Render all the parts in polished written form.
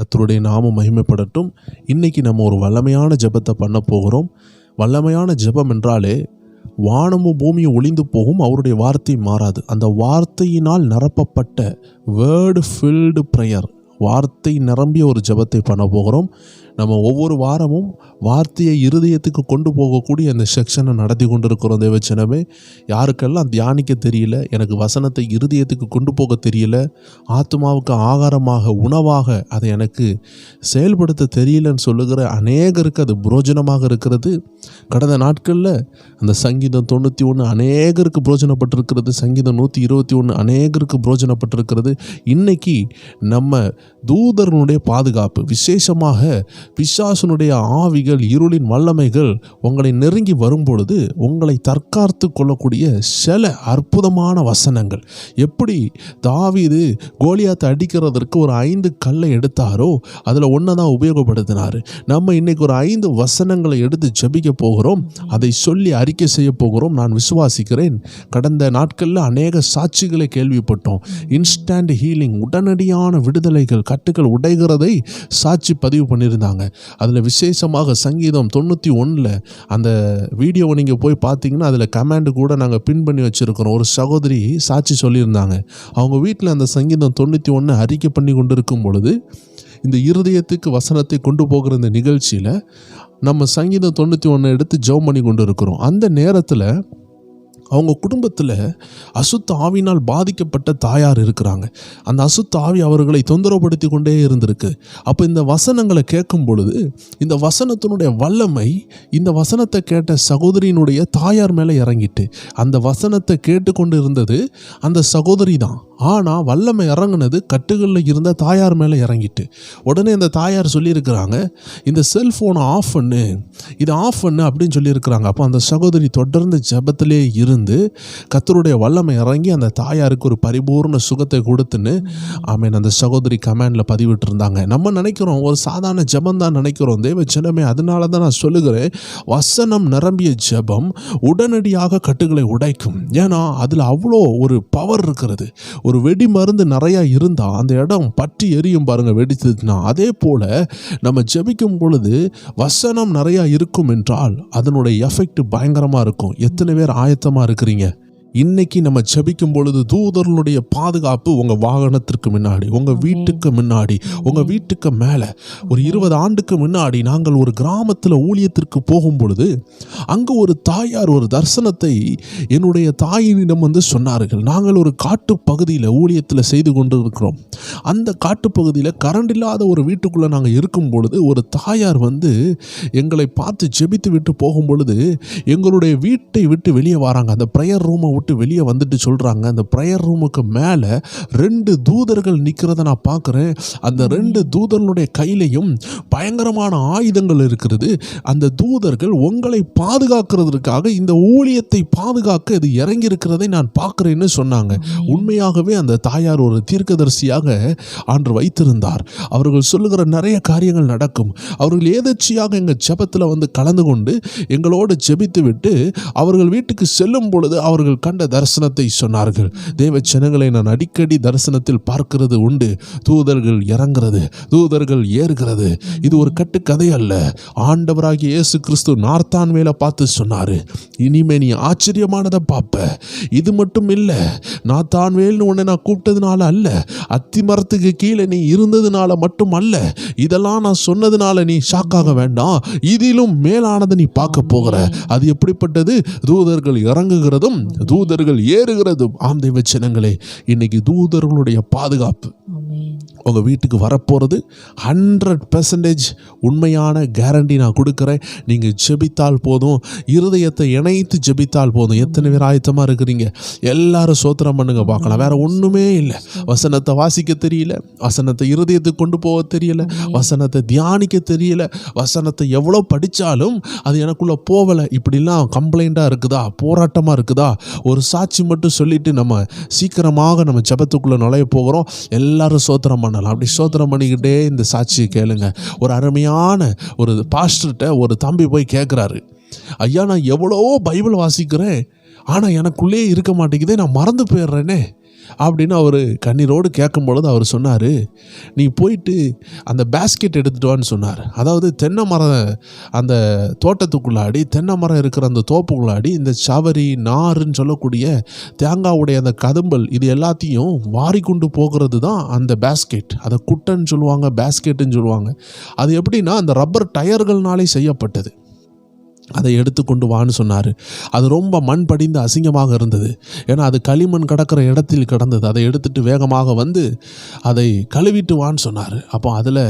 கர்த்தருடைய நாமம் மகிமைப்படட்டும். இன்னைக்கு நம்ம ஒரு வல்லமையான ஜெபத்தை பண்ண போகிறோம். வல்லமையான ஜெபம் என்றாலே வானமும் பூமியும் ஒளிந்து போகும், அவருடைய வார்த்தை மாறாது. அந்த வார்த்தையினால் நிரப்பப்பட்ட வேர்டு ஃபில்டு ப்ரேயர், வார்த்தை நிரம்பிய ஒரு ஜெபத்தை பண்ண போகிறோம். நம்ம ஒவ்வொரு வாரமும் வார்த்தையை இருதயத்துக்கு கொண்டு போகக்கூடிய அந்த செக்ஷனை நடத்தி கொண்டு இருக்கிறோம். தேவச்சனமே, யாருக்கெல்லாம் தியானிக்க தெரியல, எனக்கு வசனத்தை இருதயத்துக்கு கொண்டு போக தெரியல, ஆத்மாவுக்கு ஆகாரமாக உணவாக அதை எனக்கு செயல்படுத்த தெரியலன்னு சொல்லுகிற அநேகருக்கு அது புரோஜனமாக இருக்கிறது. கடந்த நாட்களில் அந்த சங்கீதம் 91 அநேகருக்கு புரோஜனப்பட்டிருக்கிறது, சங்கீதம் 121 அநேகருக்கு புரோஜனப்பட்டிருக்கிறது. இன்னைக்கு நம்ம தூதர்களுடைய பாதுகாப்பு, விசேஷமாக பிசாசுனுடைய ஆவிகள், இருளின் வல்லமைகள் உங்களை நெருங்கி வரும்பொழுது உங்களை தற்காத்து கொள்ளக்கூடிய சில அற்புதமான வசனங்கள். எப்படி தாவீது கோலியாத்தை அடிக்கிறதற்கு ஒரு 5 கல்லை எடுத்தாரோ அதில் ஒன்றை தான் உபயோகப்படுத்தினார். நம்ம இன்னைக்கு ஒரு 5 வசனங்களை எடுத்து ஜெபிக்க போகிறோம். அதை சொல்லி அறிக்கை செய்ய போகிறோம். நான் விசுவாசிக்கிறேன், கடந்த நாட்களில் அநேக சாட்சிகளை கேள்விப்பட்டோம். இன்ஸ்டன்ட் ஹீலிங், உடனடியான விடுதலைகள், கட்டுகள் உடைகிறதை சாட்சி பதிவு பண்ணியிருந்தாங்க. அதில் விசேஷமாக சங்கீதம் 91 அந்த வீடியோவை நீங்கள் போய் பார்த்தீங்கன்னா அதில் கமெண்ட் கூட நாங்கள் பின் பண்ணி வச்சுருக்கிறோம். ஒரு சகோதரி சாட்சி சொல்லியிருந்தாங்க. அவங்க வீட்டில் அந்த சங்கீதம் 91 அறிக்கை பண்ணி கொண்டு இருக்கும் பொழுது இந்த இருதயத்துக்கு வசனத்தை கொண்டு போகிற இந்த நிகழ்ச்சியில் நம்ம சங்கீதம் 91 எடுத்து ஜெபம் பண்ணி கொண்டு இருக்கிறோம். அந்த நேரத்தில் அவங்க குடும்பத்தில் அசுத்த ஆவினால் பாதிக்கப்பட்ட தாயார் இருக்கிறாங்க. அந்த அசுத்த ஆவி அவர்களை தொந்தரவுப்படுத்தி கொண்டே இருந்திருக்கு. அப்போ இந்த வசனங்களை கேட்கும் பொழுது இந்த வசனத்தினுடைய வல்லமை இந்த வசனத்தை கேட்ட சகோதரியினுடைய தாயார் மேலே இறங்கிட்டு, அந்த வசனத்தை கேட்டுக்கொண்டு இருந்தது அந்த சகோதரி தான். ஆனால் வல்லமை இறங்குனது கட்டுகளில் இருந்த தாயார் மேலே இறங்கிட்டு, உடனே அந்த தாயார் சொல்லியிருக்கிறாங்க, இந்த செல்ஃபோனை ஆஃப் பண்ணு, இதை ஆஃப் பண்ணு அப்படின்னு சொல்லியிருக்கிறாங்க. அப்போ அந்த சகோதரி தொடர்ந்து ஜெபத்திலே இருந்து கர்த்தருடைய வல்லமை இறங்கி அந்த தாயாருக்கு ஒரு பரிபூர்ண சுகத்தை கொடுத்துன்னு ஆமேன் அந்த சகோதரி கமெண்டில் பதிவிட்டு இருந்தாங்க. நம்ம நினைக்கிறோம் ஒரு சாதாரண ஜெபம் தான் நினைக்கிறோம். தேவ ஜனமே, அதனால தான் நான் சொல்லுகிறேன், வசனம் நிரம்பிய ஜெபம் உடனடியாக கட்டுகளை உடைக்கும். ஏன்னா அதில் அவ்வளோ ஒரு பவர் இருக்கிறது. ஒரு வெடி மருந்து நிறையா இருந்தால் அந்த இடம் பற்றி எரியும் பாருங்கள், வெடித்ததுன்னா. அதே போல் நம்ம ஜெபிக்கும் பொழுது வசனம் நிறையா இருக்கும் என்றால் அதனுடைய எஃபெக்ட் பயங்கரமாக இருக்கும். எத்தனை பேர் ஆயத்தமாக இருக்கிறீங்க? இன்னைக்கு நம்ம ஜெபிக்கும் பொழுது தூதர்களுடைய பாதுகாப்பு உங்கள் வாகனத்திற்கு முன்னாடி, உங்கள் வீட்டுக்கு முன்னாடி, உங்கள் வீட்டுக்கு மேலே. ஒரு 20 ஆண்டுக்கு முன்னாடி நாங்கள் ஒரு கிராமத்தில் ஊழியத்திற்கு போகும் பொழுது அங்கே ஒரு தாயார் ஒரு தரிசனத்தை என்னுடைய தாயினிடம் சொன்னார்கள். நாங்கள் ஒரு காட்டு பகுதியில் ஊழியத்தில் செய்து கொண்டு இருக்கிறோம். அந்த காட்டுப்பகுதியில் கரண்ட் இல்லாத ஒரு வீட்டுக்குள்ளே நாங்கள் இருக்கும் பொழுது ஒரு தாயார் எங்களை பார்த்து ஜெபித்து விட்டு போகும் பொழுது எங்களுடைய வீட்டை விட்டு வெளியே வராங்க. அந்த ப்ரேயர் ரூமை விட்டு வெளியே வந்துட்டு சொல்கிறாங்க, அந்த ப்ரேயர் ரூமுக்கு மேலே 2 தூதர்கள் நிற்கிறத நான் பார்க்குறேன். அந்த 2 தூதர்களுடைய கையிலையும் பயங்கரமான ஆயுதங்கள் இருக்கிறது. அந்த தூதர்கள் உங்களை பாதுகாக்கிறதுக்காக, இந்த ஊழியத்தை பாதுகாக்க இது இறங்கி இருக்கிறதை நான் பார்க்குறேன்னு சொன்னாங்க. உண்மையாகவே அந்த தாயார் ஒரு தீர்க்கதரிசியாக ஆண்டு வைத்திருந்தார். அவர்கள் சொல்லுகிற நிறைய காரியங்கள் நடக்கும். அவர்கள் ஏதேச்சியாக எங்கள் ஜெபத்தில் கலந்து கொண்டு எங்களோடு ஜெபித்து விட்டு அவர்கள் வீட்டுக்கு செல்லும் பொழுது அவர்கள் கண்ட தரிசனத்தை சொன்னார்கள். தேவ ஜனங்களை, நான் அடிக்கடி தரிசனத்தில் பார்க்கிறது உண்டு. தூதர்கள் இறங்குறது, தூதர்கள் ஏறுகிறது. இது ஒரு கட்டுக்கதை அல்ல. ஆண்டவராகிய இயேசு கிறிஸ்து நார்த்தான் மேல பார்த்து சொன்னாரு, இனிமே நீ ஆச்சரியமானதை பார்ப்ப. இது மட்டும் இல்லை, நாத்தான் வேல்னு உன்னை நான் கூப்பிட்டதுனால அல்ல, அத்தி மரத்துக்கு கீழே நீ இருந்ததுனால மட்டும் அல்ல, இதெல்லாம் நான் சொன்னதுனால நீ ஷாக்காக வேண்டாம். இதிலும் மேலானதை நீ பார்க்க போகிற. அது எப்படிப்பட்டது? தூதர்கள் இறங்குகிறதும் தூதர்கள் ஏறுகிறதும். ஆம் தேவ ஜனங்களே, இன்னைக்கு தூதர்களுடைய பாதுகாப்பு உங்கள் வீட்டுக்கு வரப்போகிறது 100% உண்மையான கேரண்டி நான் கொடுக்குறேன். நீங்கள் ஜெபித்தால் போதும், இருதயத்தை இணைத்து ஜெபித்தால் போதும். எத்தனை பேர் ஆயத்தமாக இருக்கிறீங்க? எல்லாரும் சோத்திரம் பண்ணுங்க பார்க்கலாம். வேற ஒன்றுமே இல்லை. வசனத்தை வாசிக்க தெரியல, வசனத்தை இருதயத்துக்கு கொண்டு போக தெரியல, வசனத்தை தியானிக்க தெரியல, வசனத்தை எவ்வளோ படித்தாலும் அது எனக்குள்ளே போகலை, இப்படிலாம் கம்ப்ளைண்ட்டாக இருக்குதா, போராட்டமாக இருக்குதா? ஒரு சாட்சி மட்டும் சொல்லிட்டு நம்ம சீக்கிரமாக நம்ம ஜெபத்துக்குள்ளே நுழைய போகிறோம். எல்லாரும் சோத்திரம் பண்ணலாம். அப்படி சோத்திரம் பண்ணிக்கிட்டே இந்த சாட்சியை கேளுங்க. ஒரு அருமையான ஒரு பாஸ்டர்கிட்ட ஒரு தம்பி போய் கேட்குறாரு, ஐயா நான் எவ்வளோ பைபிள் வாசிக்கிறேன், ஆனால் எனக்குள்ளே இருக்க மாட்டேங்குதே, நான் மறந்து போயிடுறேனே. அப்படின்னு அவர் கண்ணீரோடு கேட்கும் பொழுது அவர் சொன்னார், நீ போயிட்டு அந்த பேஸ்கெட் எடுத்துகிட்டு வான்னு சொன்னார். அதாவது தென்னை மரம், அந்த தோட்டத்துக்குள்ளாடி தென்னை மரம் இருக்கிற அந்த தோப்புக்குள்ளாடி இந்த சவரி நாருன்னு சொல்லக்கூடிய தேங்காவுடைய அந்த கதும்பல் இது எல்லாத்தையும் வாரி கொண்டு போகிறது தான் அந்த பேஸ்கெட். அதை குட்டைன்னு சொல்லுவாங்க, பேஸ்கெட்டுன்னு சொல்லுவாங்க. அது எப்படின்னா அந்த ரப்பர் டயர்கள்னாலே செய்யப்பட்டது. அதை எடுத்து கொண்டு வான்னு சொன்னார். அது ரொம்ப மண் படிந்து அசிங்கமாக இருந்தது. ஏன்னா அது களிமண் கிடக்கிற இடத்தில் கிடந்தது. அதை எடுத்துகிட்டு வேகமாக வந்து அதை கழுவிட்டு வான்னு சொன்னார். அப்போ அதில்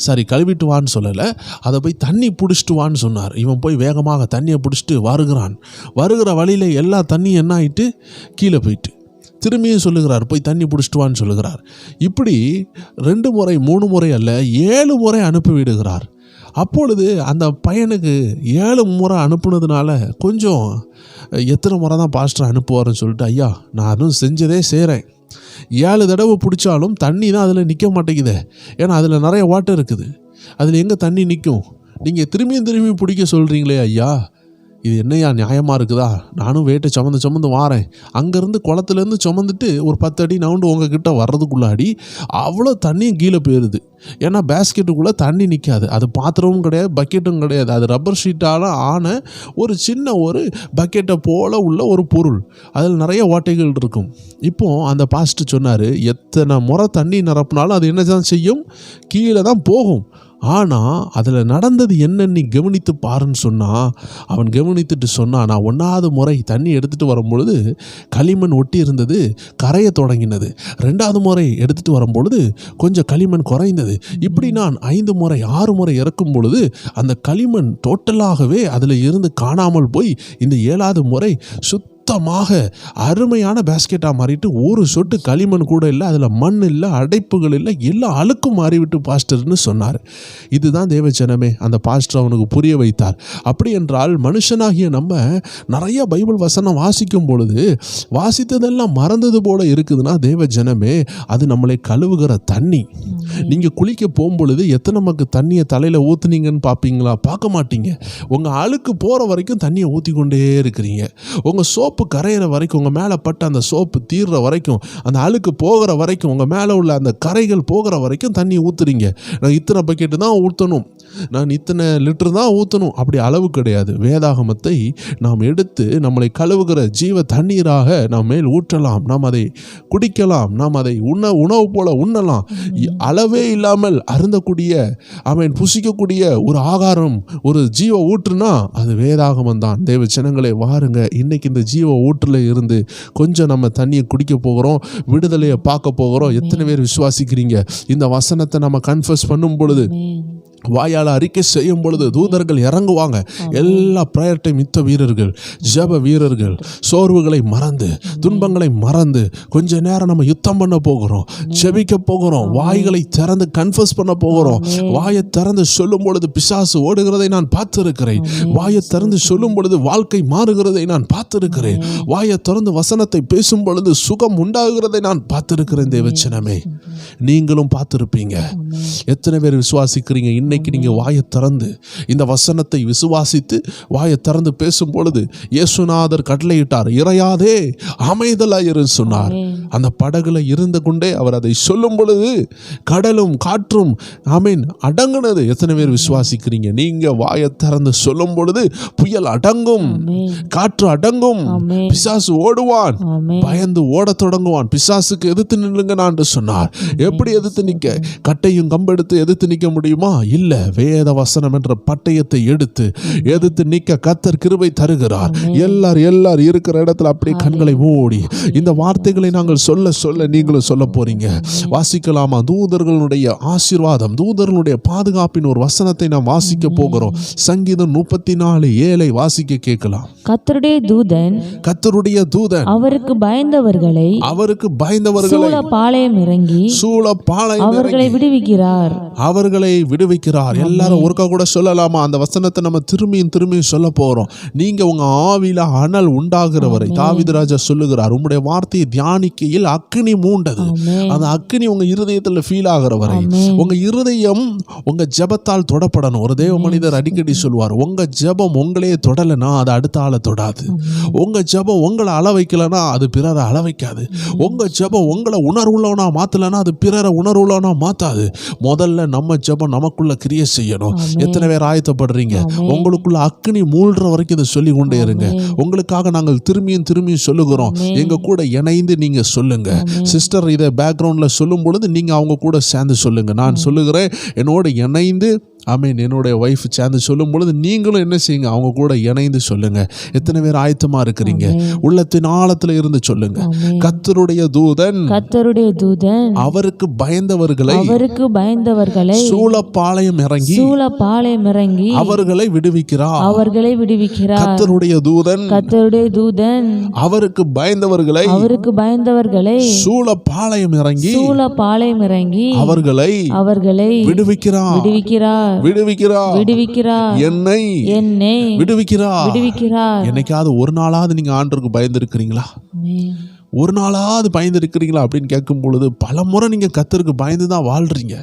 சரி கழுவிட்டு வான்னு சொல்லலை, அதை போய் தண்ணி பிடிச்சிட்டு வான்னு சொன்னார். இவன் போய் வேகமாக தண்ணியை பிடிச்சிட்டு வருகிறான். வருகிற வழியில் எல்லா தண்ணியும் என்ன ஆகிட்டு கீழே போயிட்டு திரும்பியும் சொல்லுகிறார், போய் தண்ணி பிடிச்சிட்டு வான்னு சொல்லுகிறார். இப்படி 2 முறை 3 முறை அல்ல 7 முறை அனுப்பி விடுகிறார். அப்பொழுது அந்த பையனுக்கு 7 முறை அனுப்புனதுனால கொஞ்சம் எத்தனை முறை தான் பாஸ்டர் அனுப்புவார்னு சொல்லிட்டு, ஐயா நான் அதுவும் செஞ்சதே செய்கிறேன், 7 தடவை பிடிச்சாலும் தண்ணி தான் அதில் நிற்க மாட்டேங்குது. ஏன்னா அதில் நிறைய வாட்டர் இருக்குது, அதில் எங்கே தண்ணி நிற்கும்? நீங்கள் திரும்பியும் பிடிக்க சொல்கிறீங்களே ஐயா, இது என்னையா நியாயமாக இருக்குதா? நானும் வேட்டை சுமந்து வாரேன், அங்கேருந்து குளத்துலேருந்து சுமந்துட்டு ஒரு 10 அடி நவுண்டு உங்ககிட்ட வர்றதுக்குள்ளாடி அவ்வளோ தண்ணியும் கீழே போயிடுது. ஏன்னா பேஸ்கெட்டுக்குள்ளே தண்ணி நிற்காது. அது பாத்திரமும் கிடையாது, பக்கெட்டும் கிடையாது. அது ரப்பர் ஷீட்டால் ஆன ஒரு சின்ன ஒரு பக்கெட்டை போல் உள்ள ஒரு பொருள், அதில் நிறைய ஓட்டைகள் இருக்கும். இப்போது அந்த பாஸ்டர் சொன்னார், எத்தனை முறை தண்ணி நிரப்பினாலும் அது என்ன தான் செய்யும்? கீழே தான் போகும். ஆனால் அதில் நடந்தது என்னன்னு நீ கவனித்து பாருன்னு சொன்னால், அவன் கவனித்துட்டு சொன்னான், நான் 1வது முறை தண்ணி எடுத்துகிட்டு வரும்பொழுது களிமண் ஒட்டி இருந்தது, கரைய தொடங்கினது. 2வது முறை எடுத்துகிட்டு வரும்பொழுது கொஞ்சம் களிமண் குறைந்தது. இப்படி நான் 5 முறை 6 முறை இறக்கும் பொழுது அந்த களிமண் டோட்டலாகவே அதில் இருந்து காணாமல் போய் இந்த 7வது முறை சுத்தமாக அருமையான பேஸ்கெட்டாக மாறிட்டு ஒரு சொட்டு களிமண் கூட இல்லை, அதில் மண் இல்லை, அடைப்புகள் இல்லை, எல்லாம் அழுக்கும் மாறிவிட்டு பாஸ்டர்னு சொன்னார். இதுதான் தேவஜனமே அந்த பாஸ்டர் அவனுக்கு புரிய வைத்தார். அப்படி என்றால் மனுஷனாகிய நம்ம நிறைய பைபிள் வசனம் வாசிக்கும் பொழுது வாசித்ததெல்லாம் மறந்தது போல இருக்குதுன்னா தேவஜனமே அது நம்மளை கழுவுகிற தண்ணி. நீங்கள் குளிக்க போகும்பொழுது எத்தனை நமக்கு தண்ணியை தலையில் ஊற்றுனீங்கன்னு பார்ப்பீங்களா? பார்க்க மாட்டீங்க. உங்கள் அழுக்கு போகிற வரைக்கும் தண்ணியை ஊற்றி கொண்டே இருக்கிறீங்க. உங்கள் சோப்பு கரையிற வரைக்கும், உங்கள் மேலே பட்ட அந்த சோப்பு தீர்ற வரைக்கும், அந்த அழுக்கு போகிற வரைக்கும், உங்கள் மேலே உள்ள அந்த கரைகள் போகிற வரைக்கும் தண்ணி ஊற்றுறீங்க. நான் இத்தனை பக்கெட்டு தான் ஊற்றணும், நான் இத்தனை லிட்டர் தான் ஊற்றணும், அப்படி அளவு கிடையாது. வேதாகமத்தை நாம் எடுத்து நம்மளை கழுவுகிற ஜீவ தண்ணீராக நாம் மேல் ஊற்றலாம், நாம் அதை குடிக்கலாம், நாம் அதை உணவு போல உண்ணலாம். அளவே இல்லாமல் அருந்தக்கூடிய அவன் புசிக்கக்கூடிய ஒரு ஆகாரம், ஒரு ஜீவ ஊற்றுனா அது வேதாகமம் தான். தேவ ஜனங்களே வாருங்க, இன்னைக்கு இந்த ஜீவ ஊற்றுல இருந்து கொஞ்சம் நம்ம தண்ணியை குடிக்க போகிறோம், விடுதலையை பார்க்க போகிறோம். எத்தனை பேர் விசுவாசிக்கிறீங்க? இந்த வசனத்தை நம்ம கன்ஃபஸ் பண்ணும் பொழுது, வாயால் அறிக்கை செய்யும் பொழுது தூதர்கள் இறங்குவாங்க. எல்லா பிரயர் டைம் யுத்த வீரர்கள், ஜெப வீரர்கள் சோர்வுகளை மறந்து, துன்பங்களை மறந்து கொஞ்ச நேரம் நம்ம யுத்தம் பண்ண போகிறோம், ஜெபிக்க போகிறோம், வாய்களை திறந்து கன்ஃபஸ் பண்ண போகிறோம். வாயை திறந்து சொல்லும் பொழுது பிசாசு ஓடுகிறதை நான் பார்த்திருக்கிறேன். வாயை திறந்து சொல்லும் பொழுது வாழ்க்கை மாறுகிறதை நான் பார்த்திருக்கிறேன். வாயை திறந்து வசனத்தை பேசும் பொழுது சுகம் உண்டாகிறதை நான் பார்த்திருக்கிறேன். தேவச்சனமே நீங்களும் பார்த்திருப்பீங்க. எத்தனை பேர் விசுவாசிக்கிறீங்க? இன்னைக்கு நீங்க வாயை திறந்து இந்த வசனத்தை விசுவாசித்து வாயை திறந்து பேசும் பொழுது இயேசுநாதர் கட்டளையிட்டார், இறையாதே அமைதலாயிரு சொன்னார். அந்த படகுல இருந்து கொண்டே அவர் அதை சொல்லும் பொழுது கடலும் காற்றும் ஆமீன் அடங்குனது. எத்தனை பேர் விசுவாசிக்கிறீங்க? நீங்க வாயை திறந்து சொல்லும் பொழுது புயல் அடங்கும், காற்று அடங்கும், பிசாசு ஓடுவான், பயந்து ஓட தொடங்குவான். பிசாசுக்கு எதிர்த்து நில்லுங்க நான் சொன்னார். எப்படி எதிர்த்து நிக்க? கட்டையும் கம்பெடுத்து எதிர்த்து நிக்க முடியுமா? இல்ல. வேத வசனம் என்ற பட்டயத்தை எடுத்து எதிர்த்து நிக்க கர்த்தர் கிருபை தருகிறார். எல்லாரும் இருக்கிற இடத்துல அப்படியே கண்களை மூடி இந்த வார்த்தைகளை நாங்கள் சொல்ல சொல்ல நீங்களும் சொல்ல போறீங்க. வாசிக்கலாமா? தூதர்களுடைய ஆசீர்வாதம், தூதர்களுடைய பாதுகாப்பின் ஒரு வசனத்தை நாம் வாசிக்க போகிறோம். சங்கீதம் 34:7 வாசிக்க கேட்கலாம். கர்த்தருடைய தூதன் அவருக்கு பயந்தவர்களை சூழ பாளையம் இறங்கி அவர்களை விடுவிக்கிறார். விடுவிக்கிறார். எல்லாரும் ஒருக்கா கூட சொல்லலாமா? அந்த வசனத்தை நம்ம திரும்பியும் சொல்ல போறோம். நீங்க உங்க ஆவியில அனல் உண்டாகிற வரை தாவீது ராஜா சொல்லுகிறார், உம்முடைய வார்த்தையை தியானிக்கையில் அக்கினி மூண்டது. அந்த அக்கினி உங்க இருதயத்துல ஃபீல் ஆகிற வரை, உங்க இருதயம் உங்க ஜெபத்தால் தொடப்படணும். ஒரு தேவ மனிதர் அடிக்கடி சொல்வார், உங்க ஜெபம் உங்களையே தொடலைன்னா அது அடுத்த ஆளை தொடாது. உங்க ஜெபம் உங்களை அள வைக்கலன்னா அது பிறரை அள வைக்காது. உங்க ஜெபம் உங்களை உணர்வுள்ளவனா மாத்தலன்னா அது பிறரை உணர்வுள்ளவனா மாத்தாது. முதல்ல நம்ம ஜெபம் நமக்குள்ள கிரியை செய்யணும். எத்தனை பேர் ஆயத்தப்படுறீங்க? உங்களுக்குள்ள அக்கினி மூழ்ற வரைக்கும் இதை சொல்லி கொண்டே இருங்க. உங்களுக்காக நாங்கள் திரும்பியும் சொல்லுகிறோம். எங்க கூட இணைந்து நீங்க சொல்லுங்க. சிஸ்டர் இதை பேக்ரவுண்ட்ல சொல்லும் பொழுது நீங்க அவங்க கூட சேர்ந்து சொல்லுங்க. நான் சொல்லுகிறேன், என்னோட இணைந்து ஆமீன் என்னுடைய ஒய்ஃப் சேர்ந்து சொல்லும் பொழுது நீங்களும் என்ன செய்யுங்க? அவங்க கூட இணைந்து சொல்லுங்க. எத்தனை பேர் ஆயத்தமா இருக்கிறீங்க? உள்ளத்தின் ஆழத்துல இருந்து சொல்லுங்க. கர்த்தருடைய தூதன் அவருக்கு பயந்தவர்களை சூழப்பாளையம் இறங்கி அவர்களை விடுவிக்கிறார். கர்த்தருடைய தூதன் அவருக்கு பயந்தவர்களை சூழப்பாளையம் இறங்கி அவர்களை விடுவிக்கிறார். என்னை விடுவிக்கிறார். என்னைக்காவது ஒரு நாளாவது நீங்க ஆண்டவருக்கு பயந்திருக்கிறீங்களா? ஒரு நாளாவது பயந்துருக்கிறீங்களா அப்படின்னு கேட்கும் பொழுது பல முறை நீங்கள் கர்த்தருக்கு பயந்து தான் வாழ்கிறீங்க.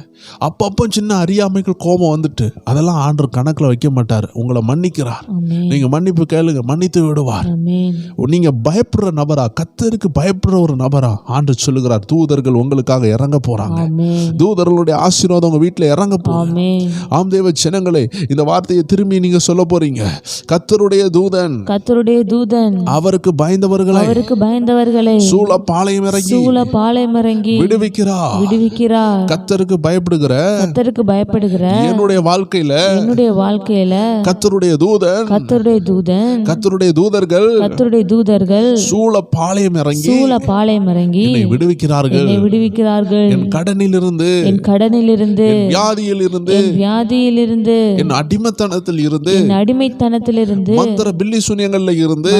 அப்பப்போ சின்ன அறியாமைகள் கோபம் வந்துட்டு அதெல்லாம் ஆண்டவர் கணக்கில் வைக்க மாட்டார். உங்களை மன்னிக்கிறார். நீங்கள் மன்னிப்பு கேளுங்க, மன்னித்து விடுவார். நீங்கள் பயப்படுற நபரா, கர்த்தருக்கு பயப்படுற ஒரு நபரா ஆண்டவர் சொல்லுகிறார், தூதர்கள் உங்களுக்காக இறங்க போறாங்க. தூதர்களுடைய ஆசீர்வாதம் உங்க வீட்டில் இறங்க போறாங்க. ஆம் தேவ ஜனங்களே, இந்த வார்த்தையை திரும்பி நீங்க சொல்ல போறீங்க. கர்த்தருடைய தூதன் அவருக்கு பயந்தவர்களை சூழப்பாளையம் இறங்கி விடுவிக்கிறார். கர்த்தருக்கு பயப்படுகிற என்னுடைய வாழ்க்கையில கர்த்தருடைய தூதர்கள் சூழப்பாளையம் இறங்கி விடுவிக்கிறார்கள். என் கடனிலிருந்து, என் வியாதியிலிருந்து, என் அடிமைத்தனத்தில் இருந்து, மந்திர பில்லி சூனியங்கள்ல இருந்து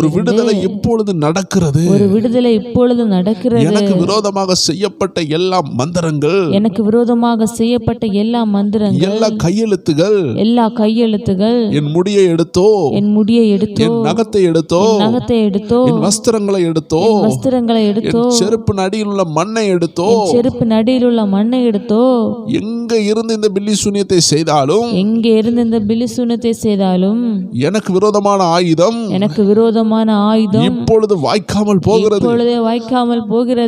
ஒரு விடுதலை இப்பொழுது நடக்கிறது. எனக்கு விரோதமாக செய்யப்பட்ட எல்லா மந்திரங்கள், எல்லா கையெழுத்துகள், என் முடியை எடுத்தோ, என் நகத்தை எடுத்தோ, என் வஸ்திரங்களை எடுத்தோ, என் செருப்பு நடியில் உள்ள மண்ணை எடுத்தோ, எங்க இருந்து இந்த பில்லி சூனியத்தை செய்தாலும் எனக்கு விரோதமான ஆயுதம் இப்பொழுது வாய்க்காமல் போகிறது.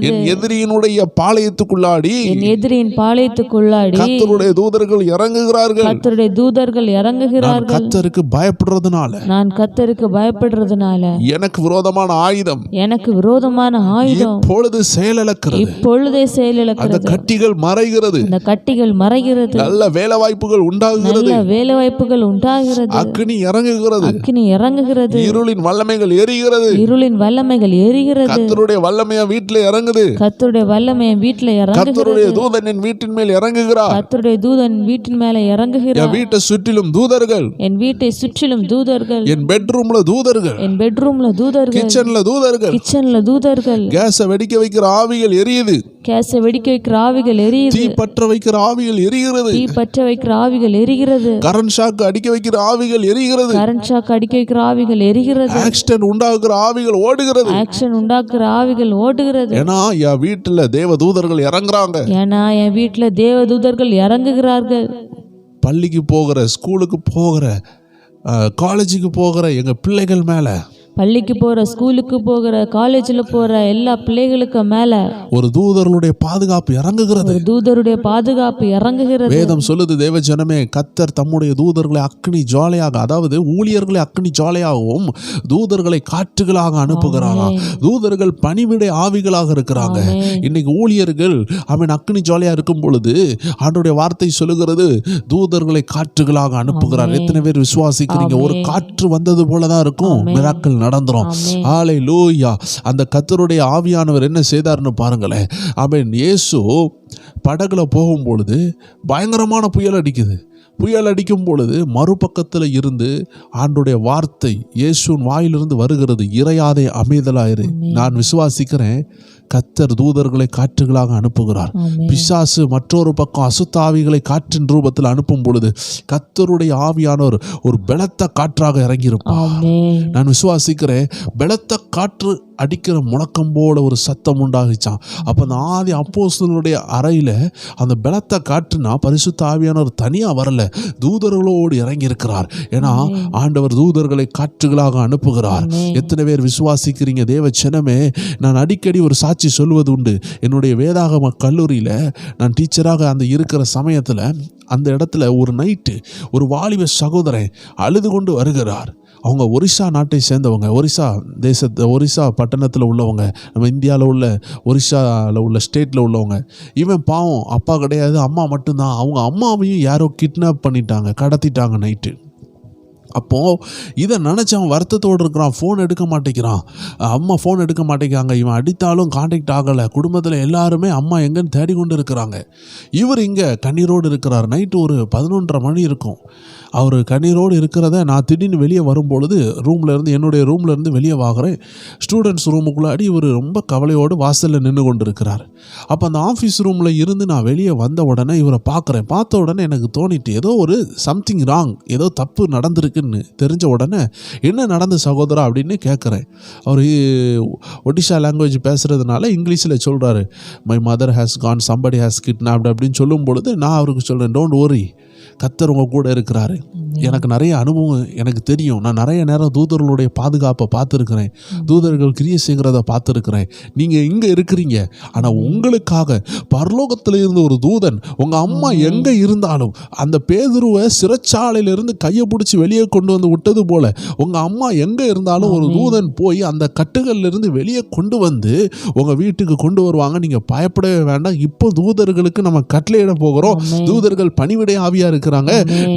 என் எதிரியினுடைய பாளையத்துக்குள்ளாடி கர்த்தருடைய தூதர்கள் இறங்குகிறார்கள். நான் கர்த்தருக்கு பயப்படுறதுனால எனக்கு விரோதமான ஆயுதம் இப்பொழுது செயலிழக்கிறது. அந்த கட்டிகள் மறைகிறது. நல்ல வேலை வாய்ப்புகள் உண்டாகிறது. அக்கினி இறங்குகிறது. இருளின் வல்லமைகள் எரிகிறது. கர்த்தருடைய வல்லமையா வீட்டிலே இறங்குது. கர்த்தருடைய தூதன் என் வீட்டின் மேல் இறங்குகிறார். என் வீட்டை சுற்றிலும் தூதர்கள், என் பெட்ரூம்ல தூதர்கள், கிச்சன்ல தூதர்கள், கேஸை வெடிக்க வைக்கிற ஆவிகள் எரியுது. தீ பற்ற வைக்கிற ஆவிகள் எரிகிறது. கரண்ட் ஷாக் அடிக்க வைக்கிற ஆவிகள் எரிகிறது. ஆக்சிடென்ட் உண்டாக்குற ஆவிகள் ஓடுகிறது. ஏன்னா என் வீட்டுல தேவ தூதர்கள் இறங்குறாங்க. பள்ளிக்கு போகிற, ஸ்கூலுக்கு போகிற, காலேஜுக்கு போகிற எங்க பிள்ளைகள் மேல, பள்ளிக்கு போற, ஸ்கூலுக்கு போகிற, காலேஜ்ல போற எல்லா பிள்ளைகளுக்கு மேல ஒரு தூதர்களுடைய பாதுகாப்பு இறங்குகிறது. வேதம் சொல்லுது, தேவ ஜனமே, கர்த்தர் தம்முடைய தூதர்களை அக்கினி ஜுவாலையாக, அதாவது ஊழியர்களை அக்கினி ஜுவாலையாகவும் தூதர்களை காற்றுகளாக அனுப்புகிறாராம். தூதர்கள் பணிவிடை ஆவிகளாக இருக்கிறாங்க. இன்னைக்கு ஊழியர்கள் அவன் அக்கினி ஜுவாலையா இருக்கும் பொழுது ஆண்டவருடைய வார்த்தை சொல்லுகிறது, தூதர்களை காற்றுகளாக அனுப்புகிறார். எத்தனை பேர் விசுவாசிக்கிறீங்க? ஒரு காற்று வந்தது போலதான் இருக்கும், மிராக்கிள் நடந்துரும். ஹல்லேலூயா. அந்த கர்த்தருடைய ஆவியானவர் என்ன செய்தார்னு பாருங்களேன். ஆமென். இயேசு படகுல போகும்பொழுது பயங்கரமான புயல் அடிக்கும் பொழுது மறுபக்கத்தில் இருந்து ஆண்டுடைய வார்த்தை இயேசுவின் வாயிலிருந்து வருகிறது, இறையாதே அமைதலாயிரு. நான் விசுவாசிக்கிறேன், கர்த்தர் தூதர்களை காற்றுகளாக அனுப்புகிறார். ஆமென். பிசாசு மற்றொரு பக்கம் அசுத்தாவிகளை காற்றின் ரூபத்தில் அனுப்பும் பொழுது கர்த்தருடைய ஆவியானவர் ஒரு பலத்த காற்றாக இறங்கியிருப்பார். ஆமென். நான் விசுவாசிக்கிறேன், பலத்த காற்று அடிக்கிற முழக்கம் போல ஒரு சத்தம் உண்டாகிச்சான். அப்போ அந்த ஆதி அப்போஸ்தலனுடைய அறையில் அந்த பலத்த காற்றுனா பரிசுத்த ஆவியானவர் தனியாக வரல, தூதர்களோடு இறங்கி இருக்கிறார். ஏன்னா ஆண்டவர் தூதர்களை காற்றுகளாக அனுப்புகிறார். எத்தனை பேர் விசுவாசிக்கிறீங்க தேவ ஜனமே? நான் அடிக்கடி ஒரு சாட்சி சொல்வது உண்டு. என்னுடைய வேதாகம கல்லூரியில் நான் டீச்சராக அந்த இருக்கிற சமயத்தில் அந்த இடத்துல ஒரு நைட்டு ஒரு வாலிப சகோதரன் அழுது கொண்டு வருகிறார். அவங்க ஒரிசா நாட்டை சேர்ந்தவங்க, ஒரிசா பட்டணத்தில் உள்ளவங்க, நம்ம இந்தியாவில் உள்ள ஒரிசாவில் உள்ள ஸ்டேட்டில் உள்ளவங்க. இவன் பாவம், அப்பா கிடையாது, அம்மா மட்டும்தான். அவங்க அம்மாவையும் யாரோ கிட்னாப் பண்ணிட்டாங்க, கடத்திட்டாங்க நைட்டு. அப்போது இதை நினச்சி அவன் வருத்தத்தோடு இருக்கிறான். ஃபோன் எடுக்க மாட்டேங்கிறான், அம்மா ஃபோன் எடுக்க மாட்டேங்கிறாங்க. இவன் அடித்தாலும் கான்டாக்ட் ஆகலை. குடும்பத்தில் எல்லாருமே அம்மா எங்கன்னு தேடிக்கொண்டு இருக்கிறாங்க. இவர் இங்கே கண்ணீரோடு இருக்கிறார். நைட்டு ஒரு 11:30 மணி இருக்கும். அவர் கண்ணீரோடு இருக்கிறத நான் திடீர்னு வெளியே வரும்பொழுது என்னுடைய ரூம்லேருந்து வெளியே வாங்குறேன். ஸ்டூடெண்ட்ஸ் ரூமுக்குள்ளாடி இவர் ரொம்ப கவலையோடு வாசலில் நின்று கொண்டு இருக்கிறார். அப்போ அந்த ஆஃபீஸ் ரூமில் இருந்து நான் வெளியே வந்த உடனே இவரை பார்க்குறேன். பார்த்த உடனே எனக்கு தோணிட்டு ஏதோ ஒரு சம்திங் ராங், ஏதோ தப்பு நடந்திருக்குன்னு தெரிஞ்ச உடனே என்ன நடந்த சகோதரா அப்படின்னு கேட்குறேன். அவர் ஒடிஷா லாங்குவேஜ் பேசுகிறதுனால இங்கிலீஷில் சொல்கிறாரு, my mother has Khan, somebody has kidnapped அப்படின்னு சொல்லும் பொழுது நான் அவருக்கு சொல்கிறேன், டோன்ட் worry, கர்த்தர் உங்கள் கூட இருக்கிறாரு. எனக்கு நிறைய அனுபவம் எனக்கு தெரியும். நான் நிறைய நேரம் தூதர்களுடைய பாதுகாப்பை பார்த்துருக்கிறேன், தூதர்கள் கிரியை செய்கிறத பார்த்துருக்கிறேன். நீங்கள் இங்கே இருக்கிறீங்க, ஆனால் உங்களுக்காக பரலோகத்தில் இருந்து ஒரு தூதன் உங்கள் அம்மா எங்கே இருந்தாலும் அந்த பேதுருவை சிறைச்சாலையிலிருந்து கையை பிடிச்சி வெளியே கொண்டு வந்து விட்டது போல உங்கள் அம்மா எங்கே இருந்தாலும் ஒரு தூதன் போய் அந்த கட்டுகளிலிருந்து வெளியே கொண்டு வந்து உங்கள் வீட்டுக்கு கொண்டு வருவாங்க. நீங்கள் பயப்படவே வேண்டாம். இப்போ தூதர்களுக்கு நம்ம கட்டளையிட போகிறோம். தூதர்கள் பணிவிடை ஆவியாக இருக்கிறாங்க.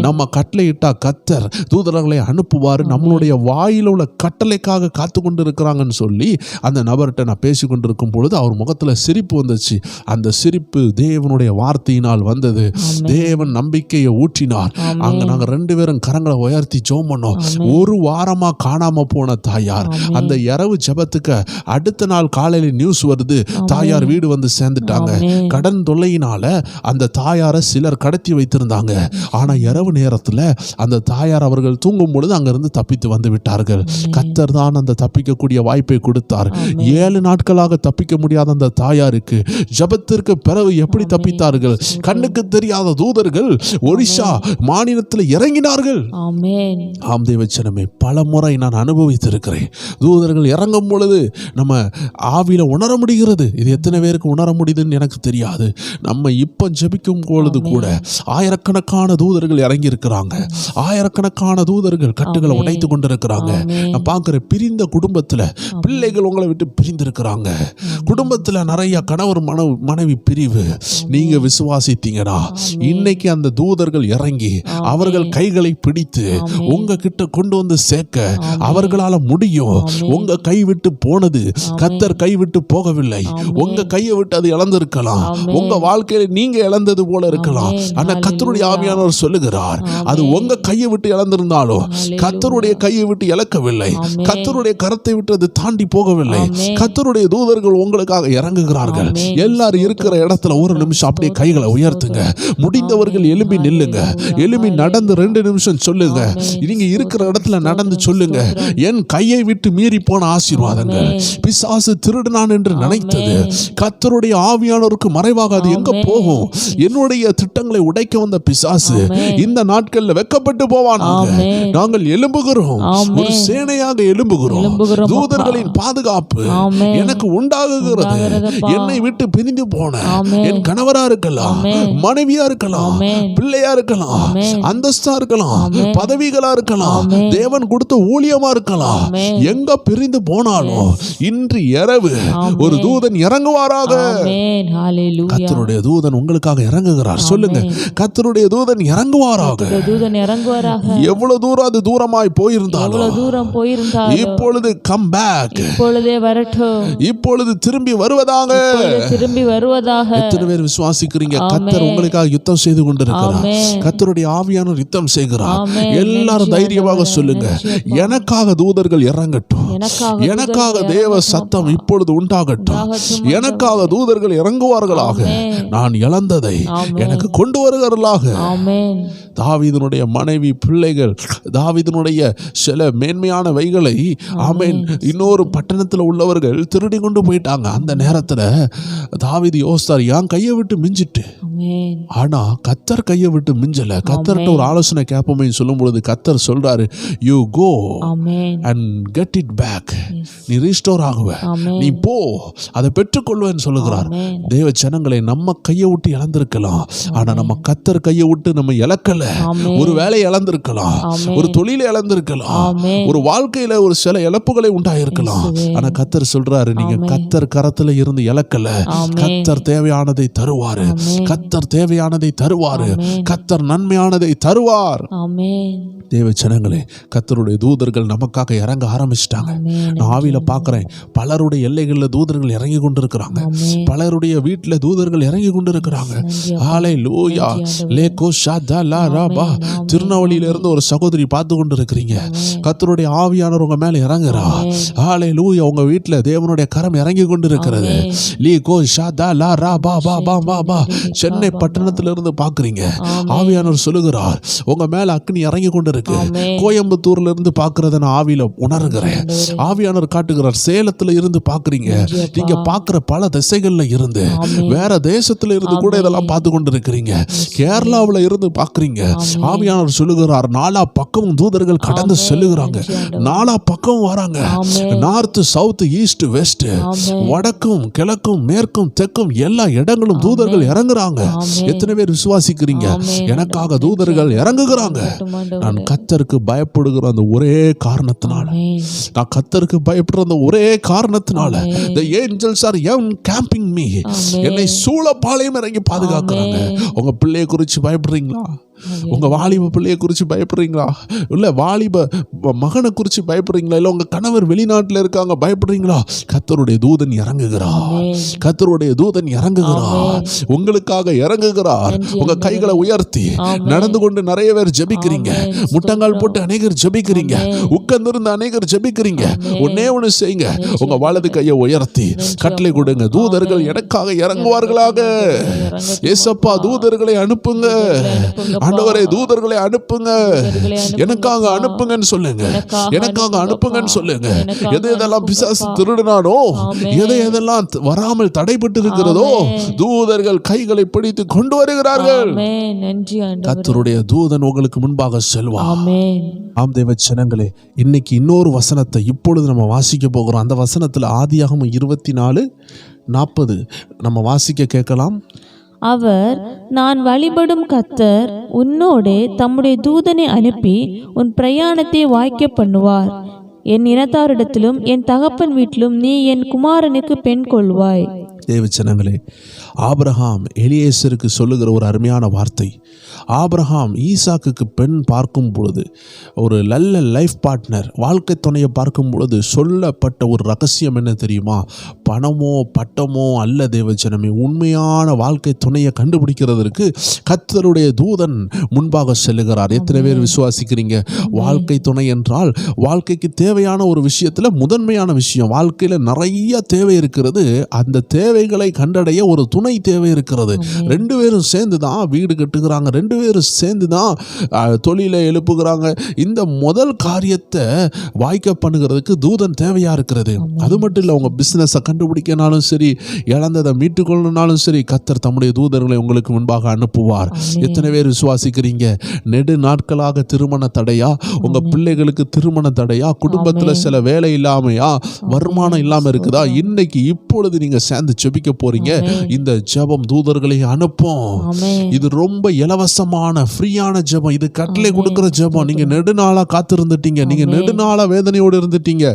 நம்ம கட்டளையிட்டா கர்த்தர் தூதர்களை அனுப்புவார். நம்மளுடைய வாயில் உள்ள கட்டளைக்காக காத்து கொண்டு இருக்கிறாங்கன்னு சொல்லி அந்த நபர்கிட்ட நான் பேசி கொண்டிருக்கும் பொழுது அவர் முகத்தில் சிரிப்பு வந்துச்சு. அந்த சிரிப்பு தேவனுடைய வார்த்தையினால் வந்தது. தேவன் நம்பிக்கையை ஊற்றினார். அங்கே நாங்கள் 2 பேரும் கரங்களை உயர்த்தி ஜெபம் பண்ணோம். ஒரு வாரமாக காணாம போன தாயார் அந்த இரவு ஜெபத்துக்கு அடுத்த நாள் காலையில் நியூஸ் வருது, தாயார் வீடு வந்து சேர்ந்துட்டாங்க. கடன் தொல்லையினால அந்த தாயாரை சிலர் கடத்தி வைத்திருந்தாங்க. ஆனால் இரவு நேரத்தில் அந்த தாயார் அவர்கள் தூங்கும் பொழுது அங்கிருந்து தப்பித்து வந்து விட்டார்கள். கர்த்தர் தான் அந்த தப்பிக்கக்கூடிய வாய்ப்பை கொடுத்தார். 7 நாட்களாக தப்பிக்க முடியாத அந்த தாயாருக்கு ஜெபத்திற்கு பிறகு எப்படி தப்பித்தார்கள்? கண்ணுக்கு தெரியாத தூதர்கள் ஒரிஷா மாநிலத்தில் இறங்கினார்கள். ஆம் தேவச்சனமே, பல முறை நான் அனுபவித்திருக்கிறேன். தூதர்கள் இறங்கும் பொழுது நம்ம ஆவியில உணர முடிகிறது. இது எத்தனை பேருக்கு உணர முடியுதுன்னு எனக்கு தெரியாது. நம்ம இப்போ ஜெபிக்கும் பொழுது கூட ஆயிரக்கணக்கான தூதர்கள் இறங்கி இருக்கிறாங்க. ஆயிரக்கணக்கான தூதர்கள் கட்டுகளை உடைத்து கொண்டிருக்கிறாங்க. நான் பார்க்குறேன், பிரிந்த குடும்பத்தில் பிள்ளைகள் உங்களை விட்டு பிரிந்திருக்கிறாங்க. குடும்பத்தில் நிறைய கணவர் மனைவி பிரிவு. நீங்க விசுவாசித்தீங்கன்னா இன்னைக்கு அந்த தூதர்கள் இறங்கி அவர்கள் கைகளை பிடித்து உங்க கிட்ட கொண்டு வந்து சேர்க்க அவர்களால முடியும். உங்க கை விட்டு போனது கர்த்தர் கை விட்டு போகவில்லை. உங்க கையை விட்டு அது இழந்திருக்கலாம். உங்க வாழ்க்கையில நீங்க இழந்தது போல இருக்கலாம். ஆனா கர்த்தருடைய ஆவியானவர் சொல்லுகிறார், அது உங்க கையை விட்டு இழந்திருந்தாலும் கர்த்தருடைய கையை விட்டு இழக்கவில்லை. கர்த்தருடைய கரத்தை விட்டு அது தாண்டி போகவில்லை. கர்த்தருடைய தூதர்கள் உங்களுக்காக இறங்குகிறார்கள். எல்லாரும் இருக்கிற இடத்துல ஒரு நிமிஷம் அப்படியே கைகளை உயர்த்துங்க. முடிந்தவர்கள் எழும்பி நில்லுங்க. எழும்பி நடந்து 2 நிமிஷம் சொல்லுங்க. நீங்க இருக்கிற இடத்துல நடந்து சொல்லுங்க, என் கையை விட்டு மீறி போன ஆசீர்வாதங்கள், பிசாசு திருடினான் என்று நினைத்தது கர்த்தருடைய ஆவியானவருக்கு மறைவாக அது எங்க போகும்? என்னுடைய திட்டங்களை உடைக்க வந்த பிசாசு இந்த நாட்களில் வெட்கப்பட்டு போவானாக. நாங்கள் எழும்புகிறோம், ஒரு சேனையாக எழும்புகிறோம். தூதர்களின் பாதுகாப்பு எனக்கு உண்டாகுகிறது. என்னை விட்டு பிரிந்து போன என் கணவரா இருக்கலாம், மனைவியா இருக்கலாம், பிள்ளையா இருக்கலாம், அந்தஸ்தா இருக்கலாம், பதவிகளா இருக்கலாம், தேவன் கொடுத்த ஊழியமா இருக்கலாம். எங்க பிரிந்து போனாலும் இன்று இரவு ஒரு தூதன் இறங்குவாராக. கர்த்தருடைய தூதன் உங்களுக்காக இறங்குகிறார். சொல்லுங்க, கர்த்தருடைய தூதன் இறங்குவாராக. இறங்குவாராக. எவ்வளவு தூரம் அது தூரமாய் போயிருந்தாலும் எவ்வளவு தூரம் போயிருந்தாலும் இப்பொழுது கம் பேக், இப்பொழுதே வரட்டும், இப்பொழுது திரும்பி வருவதாக. இப்பொழுது திரும்பி வருவதாக. எத்தனை பேர் விசுவாசிக்கிறீங்க? கர்த்தர் உங்களுக்காக யுத்தம் செய்து கொண்டிருக்கிறார். கர்த்தருடைய ஆவியானவர் யுத்தம் செய்கிறார். எல்லாரும் தைரியமாக சொல்லுங்க, எனக்காக தூதர்கள் இறங்கட்டும், எனக்காக தேவ சத்தம் இப்பொழுது உண்டாகட்டும், எனக்காக தூதர்கள் இறங்குவார்களாக, நான் இழந்ததை எனக்கு கொண்டு வருகிறார்களாக. தாவீதுனுடைய மனைவி, பிள்ளைகள், தாவீதுனுடைய சில மேன்மையான வைகளை ஆமென் இன்னொரு பட்டணத்தில் உள்ளவர்கள் திருடி கொண்டு போயிட்டாங்க. அந்த நேரத்துல தாவீது யோசித்தார், என் கையை விட்டு மிஞ்சிட்டு, ஆனா கர்த்தர் கையை விட்டு மிஞ்சல. கர்த்தர்கிட்ட ஒரு ஆலோசனை கேட்போமே சொல்லும் பொழுது கர்த்தர் சொல்றாரு, you go and get it back, நீ ரீஸ்டோர் ஆகுவ, நீ போ, அதை பெற்றுக்கொள்வேன்னு சொல்லுகிறார். தேவ ஜனங்களை நம்ம கையை விட்டு இழந்திருக்கலாம், ஆனா நம்ம கர்த்தர் கையை விட்டு நம்ம இழக்கல. ஒரு வேலையை இழந்திருக்கலாம், ஒரு தொழிலை இழந்திருக்கலாம், ஒரு வாழ்க்கையில ஒரு சில இழப்புகளை உண்டாயிருக்கலாம், ஆனா கர்த்தர் சொல்றாரு, நீங்க கர்த்தர் கரத்துல இருந்து இழக்கல. கர்த்தர் தேவையானதை தருவாரு, கர்த்தர் தேவையானதை தருவாரு, கர்த்தர் நன்மையானதை தருவார். தேவ ஜனங்களே, கர்த்தருடைய தூதர்கள் நமக்காக இறங்க ஆரம்பிச்சிட்டாங்க. நான் ஆவியில பார்க்கிறேன், பலருடைய எல்லைகளில் தூதர்கள் இறங்கி கொண்டிருக்கிறாங்க, பலருடைய வீட்டில் தூதர்கள் இறங்கி கொண்டிருக்கிறாங்க. ஹல்லேலூயா. லேகோ ஷாதலா ராபா. திருநெல்வேலியில இருந்து ஒரு சகோதரி பார்த்து கொண்டிருக்கிறீங்க, கர்த்தருடைய ஆவியானவர் உங்க மேல இறங்குறா. ஹல்லேலூயா. உங்க வீட்டில் தேவனுடைய கரம் இறங்கி கொண்டிருக்கிறது. லீகோ ஷாதலா ராபா பா பா பா பா. சென்னை பட்டணத்திலிருந்து பார்க்குறீங்க, ஆவியானவர் சொல்லுகிறார், உங்க மேல அக்னி இறங்கி கொண்டிருக்கு. கோயம்புத்தூர்ல இருந்து பார்க்கறத நான் ஆவியில உணர்கிறேன். ஆவியானவர் காட்டுகிறார். சேலத்துல இருந்து பார்க்குறீங்க, நீங்க பார்க்குற பல திசைகள்ல இருந்து, வேற தேசத்துல இருந்து கூட இதெல்லாம் பார்த்து கொண்டிருக்கிறீங்க. கேரளாவில் இருந்து பார்க்குறீங்க, ஆவியானவர் சொல்லுகிறார், நாலா பக்கமும் தூதர்கள் கடந்து செல்லுகிறாங்க, நாலா பக்கம் வராங்க. நார்த், சவுத், ஈஸ்ட், வெஸ்ட், வடக்கும் கிழக்கும் மேற்கும் தெற்கும் எல்லா இடங்களும் தூதர்கள் இறங்குறாங்க. எத்தனை பேர் விசுவாசிக்கிறீங்க? எனக்காக தூதர்கள் இறங்குகிறாங்க. நான் கர்த்தருக்கு பயப்படுகிற அந்த ஒரே காரணத்தினால, நான் கர்த்தருக்கு பயப்படுற அந்த ஒரே காரணத்தினால, the angels are camping me, என்னை சூழ பாளையம் இறங்கி பாதுகாக்கிறாங்க. உங்க பிள்ளையை குறித்து பயப்படுறீங்களா? உங்க வாலிப பிள்ளையை குறித்து பயப்படுறீங்களா? இல்ல வாலிப மகனை குறித்து பயப்படுறீங்களா? இல்ல உங்க கணவர் வெளிநாட்டில் இருக்காங்க, பயப்படுறீங்களா? கர்த்தருடைய தூதன் இறங்குகிறார், கர்த்தருடைய தூதன் இறங்குகிறார், உங்களுக்காக இறங்குகிறார். உங்க கைகளை உயர்த்தி நடந்து கொண்டு நிறைய பேர் ஜெபிக்கிறீங்க, முட்டங்கால் போட்டு அநேகர் ஜெபிக்கிறீங்க, உட்கார்ந்திருந்த அநேகர் ஜெபிக்கிறீங்க. ஒன்னே ஒன்று செய்யுங்க, உங்க வலது கையை உயர்த்தி கட்டளை கொடுங்க, தூதர்கள் எனக்காக இறங்குவார்களாக. ஏசப்பா, தூதர்களை அனுப்புங்க ஆண்டவரே, தூதர்களை அனுப்புங்க, எனக்காக அனுப்புங்கன்னு சொல்லுங்க, எனக்காக அனுப்புங்கன்னு சொல்லுங்க. எதெல்லாம் பிசாசு திருடினானோ, எதெல்லாம் வராமல் தடைபட்டு இருக்கிறதோ, தூதர்கள் கைகளை பிடித்து கொண்டு வருகிறார்கள். கர்த்தருடைய தூதன் உங்களுக்கு முன்பாக செல்வார். ஆம் தேவ ஜனங்களே, இன்னைக்கு இன்னொரு வசனத்தை இப்பொழுது நம்ம வாசிக்க போகிறோம். அந்த வசனத்தில் ஆதியாகமம் 24:40 நம்ம வாசிக்க கேட்கலாம். அவர், நான் வழிபடும் கர்த்தர் உன்னோடே தம்முடைய தூதனை அனுப்பி உன் பிரயாணத்தை வாய்க்க பண்ணுவார். என் இனத்தாரிடத்திலும் என் தகப்பன் வீட்டிலும் நீ என் குமாரனுக்கு பெண் கொள்வாய். தேவச்சனங்களே, ஆபிரகாம் எலியேசருக்கு சொல்லுகிற ஒரு அருமையான வார்த்தை. ஆபிரகாம் ஈசாக்குக்கு பெண் பார்க்கும் பொழுது, ஒரு நல்ல லைஃப் பார்ட்னர், வாழ்க்கை துணையை பார்க்கும் பொழுது சொல்லப்பட்ட ஒரு ரகசியம் என்ன தெரியுமா? பணமோ பட்டமோ அல்ல தேவஜனமே, உண்மையான வாழ்க்கை துணையை கண்டுபிடிக்கிறதற்கு கர்த்தருடைய தூதன் முன்பாக செல்லுகிறார். எத்தனை பேர் விசுவாசிக்கிறீங்க? வாழ்க்கை துணை என்றால் வாழ்க்கைக்கு தேவையான ஒரு விஷயத்தில் முதன்மையான விஷயம். வாழ்க்கையில் நிறைய தேவை இருக்கிறது, அந்த தேவைகளை கண்டடைய ஒரு துணை தேவை இருக்கிறது. ரெண்டு பேரும் சேர்ந்து தான் வீடு கட்டுகிறாங்க, ரெண்டு பேரும் சேர்ந்து தான் தொழிலை எழுப்புகிறாங்க. இந்த முதல் காரியத்தை வாய்க்க பண்ணுகிறதுக்கு தூதன் தேவையா இருக்கிறது. அது மட்டும் இல்லை, உங்க பிசினஸை கண்டுபிடிக்கனாலும் சரி, இழந்ததை மீட்டுக்கொள்ளனாலும் சரி, கர்த்தர் தம்முடைய தூதர்களை உங்களுக்கு முன்பாக அனுப்புவார். எத்தனை பேர் விசுவாசிக்கிறீங்க? நெடு நாட்களாக திருமண தடையா, உங்க பிள்ளைகளுக்கு திருமண தடையா, குடும்பத்தில் சில வேலை இல்லாமையா, வருமானம் இல்லாம இருக்குதா? இன்னைக்கு இப்பொழுது நீங்க சேர்ந்து ஜெபிக்க போறீங்க. இந்த இந்த ஜெபம் தூதர்களை அனுப்பும். ஆமென். இது ரொம்ப இலவசமான ஃப்ரீயான ஜெபம். இது கட்டளை கொடுக்கிற ஜெபம். நீங்க நெடுநாளா காத்திருந்துட்டீங்க, நீங்க நெடுநாளா வேதனையோடு இருந்துட்டீங்க.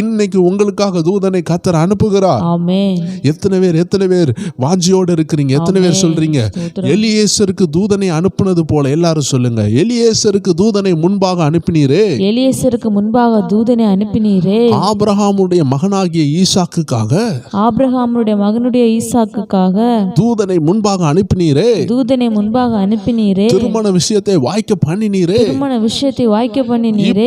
இன்னைக்கு உங்களுக்காக தூதனை கர்த்தர் அனுப்புகிறார். ஆமென். எத்தனை பேர் வாஞ்சியோடு இருக்கிறீங்க? எத்தனை பேர் சொல்றீங்க எலியேசருக்கு தூதனை அனுப்புனது போல? எல்லாரும் சொல்லுங்க, எலியேசருக்கு தூதனை முன்பாக அனுப்பினீரே. எலியேசருக்கு முன்பாக தூதனை அனுப்பினீரே. ஆபிரகாமுடைய மகனாகிய ஈசாக்குக்காக, ஆபிரகாமுடைய மகனுடைய ஈசாக்குக்காக தூதனை முன்பாக அனுப்பினீரே. தூதனை முன்பாக அனுப்பினீரே. திருமண விஷயத்தை வாய்க்க பண்ணினீரே. திருமண விஷயத்தை வாய்க்க பண்ணினீரே.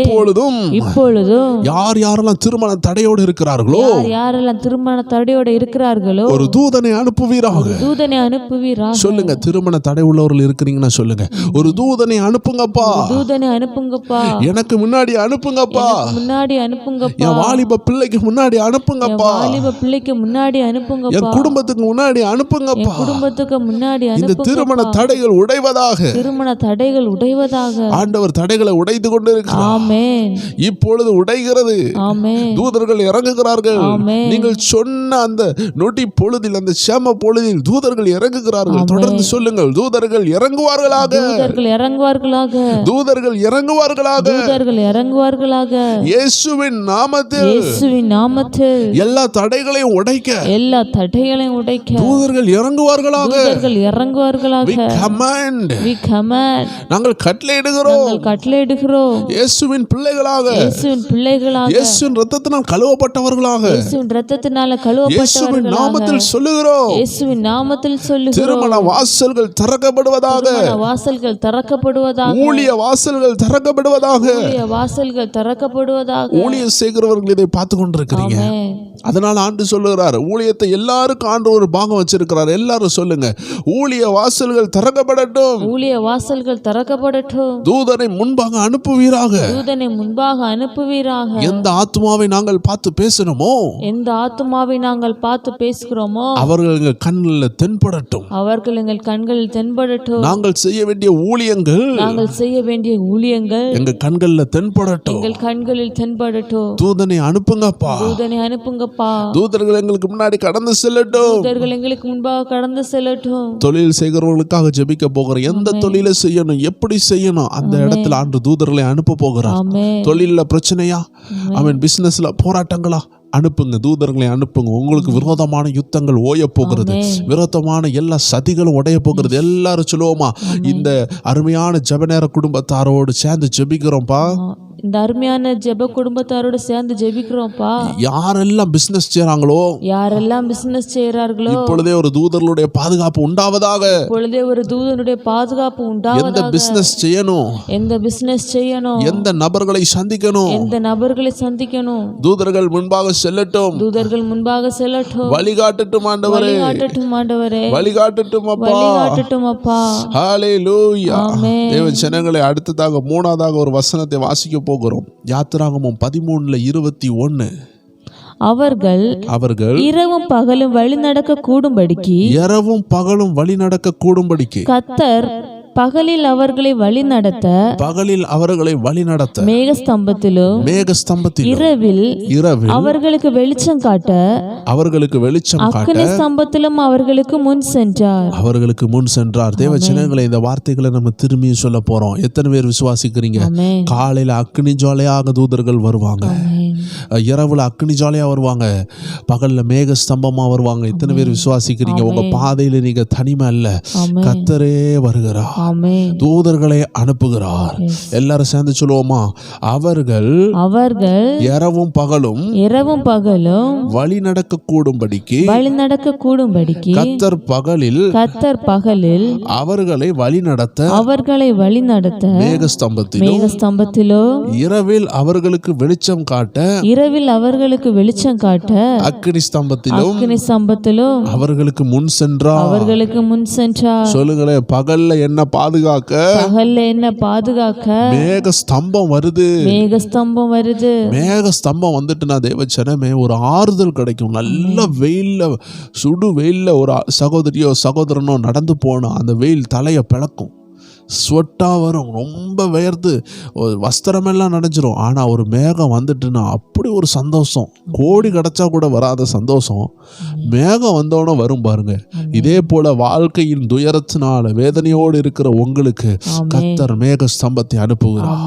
இப்பொழுதும் யார் யாரெல்லாம் திருமண தடையோடு இருக்கிறார்களோ, யாரெல்லாம் திருமண தடையோடு இருக்கிறார்களோ, ஒரு தூதனை அனுப்புவீராக. தூதனை அனுப்புவீராக. சொல்லுங்க, திருமண தடை உள்ளவர்கள் இருக்கிறீங்கன்னா சொல்லுங்க, ஒரு தூதனை அனுப்புங்கப்பா. தூதனை அனுப்புங்கப்பா. எனக்கு முன்னாடி அனுப்புங்கப்பா. முன்னாடி அனுப்புங்கப்பா. என் வாலிப பிள்ளைக்கு முன்னாடி அனுப்புங்கப்பா. வாலிப பிள்ளைக்கு முன்னாடி அனுப்புங்கப்பா. என் குடும்பத்துக்கு முன்னாடி அனுப்புங்கப்பா. குடும்பத்துக்கு முன்னாடி இந்த திருமண தடைகள் உடைவதாக. திருமண தடைகள் உடைவதாக. ஆண்டவர் தடைகளை உடைத்து கொண்டு இருக்கிறார். ஆமென். இப்பொழுது உடைகிறது. ஆமென். தூதர்கள் இறங்குகிறார்கள். ஆமென். நீங்கள் சொன்ன அந்த நொடி பொழுதில், அந்த சேம பொழுதில் தூதர்கள் இறங்குகிறார்கள். தொடர்ந்து சொல்லுங்கள், தூதர்கள் இறங்குவார்களாக. தூதர்கள் இறங்குவார்களாக. தூதர்கள் இறங்குவார்களாக. தூதர்கள் இறங்குவார்களாக. இயேசுவின் நாமத்தில், இயேசுவின் நாமத்தில் எல்லா தடைகளையும் உடைக்க, எல்லா தடைகளையும் உடைக்க தூதர்கள் இறங்குவார்களாக. தூதர்கள் இறங்குவார்களாக. We command. We command. நாங்கள் கட்டளையிடுகிறோம். நாங்கள் கட்டளையிடுகிறோம். இயேசுவின் பிள்ளைகளாக, இயேசுவின் பிள்ளைகளாக, இயேசுவின் இரத்தத்தினால் கழுவப்பட்டவர்களாக, இயேசுவின் இரத்தத்தினால இயேசுவின் கழுவப்பட்டவர்களாக, நாமத்தில் சொல்லுகிறோம். இயேசுவின் நாமத்தில் சொல்லுகிறோம். திருமண வாசல்கள் திறக்கப்படுவதாக. திருமண வாசல்கள் திறக்கப்படுவதாக. ஊழிய வாசல்கள் திறக்கப்படுவதாக. ஊழிய வாசல்கள் திறக்கப்படுவதாக. ஊழியம் செய்கிறவர்கள் இதை பார்த்து கொண்டிருக்கிறீங்க. ஆமென். அதனால ஆண்டு சொல்லுகிறார், ஊழியத்தை எல்லாருக்கும் ஆண்டு ஒரு பாகம் வச்சிருக்கிறார். எல்லாரும் சொல்லுங்க, ஊழிய வாசல்கள் திறக்கப்படட்டும். ஊழிய வாசல்கள் திறக்கப்படட்டும். தூதனை முன்பாக அனுப்புவீராக. தூதனை முன்பாக அனுப்புவீராக. எந்த ஆத்மாவை நாங்கள் பார்த்து பேசணுமோ, எந்த ஆத்துமாவை நாங்கள் பார்த்து பேசுகிறோமோ, அவர்கள் எங்கள் கண்ணில் தென்படட்டும். அவர்கள் எங்கள் கண்களில் தென்படட்டும். நாங்கள் செய்ய வேண்டிய ஊழியங்கள், நாங்கள் செய்ய வேண்டிய ஊழியங்கள் எங்கள் கண்களில் தென்படட்டும். எங்கள் கண்களில் தென்படட்டும். தூதனை அனுப்புங்கப்பா. தூதனை அனுப்புங்கப்பா. தூதர்கள் எங்களுக்கு முன்னாடி கடந்து செல்லட்டும். தூதர்கள் எங்களுக்கு முன்பாக கடந்து செல்லட்டும். தொழில் செய்கிறவர்களுக்காக ஜெபிக்க போகிறோம். எந்த தொழிலை செய்யணும், எப்படி செய்யணும், அந்த இடத்துல ஆண்டு தூதர்களை அனுப்ப போகிறார். ஆமென். தொழில்ல பிரச்சனையா, அவன் பிசினஸ்ல போராட்டங்களா, அனுப்புங்க, தூதர்களை அனுப்புங்க. உங்களுக்கு விரோதமான யுத்தங்கள் ஓய போகிறது. விரோதமான எல்லா சதிகளும் உடைய போகிறது. எல்லாரும் சொல்லுவோமா, இந்த அருமையான ஜெபநேர குடும்பத்தாரோடு சேர்ந்து ஜெபிக்கிறோம்ப்பா. இந்த அருமையான ஜெப குடும்பத்தாரோடு சேர்ந்து ஜெபிக்கிறோம்ப்பா. யாரெல்லாம் பிசினஸ் செய்றாங்களோ, யாரெல்லாம் பிசினஸ் செய்யறார்களோ, இப்பொழுதே ஒரு தூதர்களுடைய பாதுகாப்பு உண்டாவதாக. இப்பொழுதே ஒரு தூதனுடைய பாதுகாப்பு எந்த உண்டாவதாக. பிசினஸ் செய்யணும், எந்த பிசினஸ் செய்யணும், எந்த நபர்களை சந்திக்கணும், எந்த நபர்களை சந்திக்கணும், தூதர்கள் முன்பாக செல்லட்டும். தூதர்கள் முன்பாக செல்லட்டும். வழிகாட்டட்டும் ஆண்டவரே, வழிகாட்டட்டும் ஆண்டவரே, வழிகாட்டட்டும் அப்பா. வழிகாட்டட்டும் அப்பா. ஹalleluya. ஆமென். தேவ ஜனங்களே, அடுத்ததாக மூணாவதாக ஒரு வசனத்தை வாசிக்க போகிறோம். யாத்திராகமம் 13:21. அவர்கள் இரவும் பகலும் வழி நடக்க கூடும்படிக்கு, இரவும் பகலும் வழி நடக்க கூடும்படிக்கு கர்த்தர் பகலில் அவர்களை வழி நடத்த மேகஸ்தம்பத்திலும் இரவில் அவர்களுக்கு வெளிச்சம் காட்ட அக்கினி ஸ்தம்பத்திலும் அவர்களுக்கு முன் சென்றார். தேவ ஜனங்களே, இந்த வார்த்தைகளை நம்ம திரும்பி சொல்ல போறோம். எத்தனை பேர் விசுவாசிக்கிறீங்க? ஆமென். காலையில அக்கினி ஜுவாலையாக தூதர்கள் வருவாங்க, இரவுல அக்கினி ஜுவாலையா வருவாங்க, பகல்ல மேக ஸ்தம்பமா வருவாங்க. எத்தனை பேர் விசுவாசிக்கிறீங்க? உங்க பாதையில நீங்க தனிமை அல்ல, கர்த்தரே வருகிறார், தூதர்களை அனுப்புகிறார். எல்லாரும் சேர்ந்து சொல்லுவோமா, அவர்கள் இரவும் பகலும் வழி நடக்க கூடும்படிக்கு கர்த்தர் பகலில் அவர்களை வழி நடத்த மேகஸ்தம்பத்திலும் இரவில் அவர்களுக்கு வெளிச்சம் காட்ட அக்கினி ஸ்தம்பத்திலும் அவர்களுக்கு முன் சென்றார். சொல்லுங்களேன், பகல்ல என்ன பாதுகாக்க மேகஸ்தம்பம் வருது. மேகஸ்தம்பம் வந்துட்டுனா தேவ ஜனமே ஒரு ஆறுதல் கிடைக்கும். நல்ல வெயில்ல, சுடு வெயில்ல ஒரு சகோதரியோ சகோதரனோ நடந்து போனா அந்த வெயில் தலையை பிளக்கும். ஸ்வெட்டாக வரும், ரொம்ப வேர்த்து வஸ்திரமெல்லாம் நனைஞ்சிரும். ஆனால் ஒரு மேகம் வந்துட்டுன்னா அப்படி ஒரு சந்தோஷம், கோடி கிடச்சா கூட வராத சந்தோஷம் மேகம் வந்தோன்னே வரும் பாருங்க. இதே போல வாழ்க்கையின் துயரத்தினால வேதனையோடு இருக்கிற உங்களுக்கு கர்த்தர் மேக ஸ்தம்பத்தை அனுப்புகிறார்.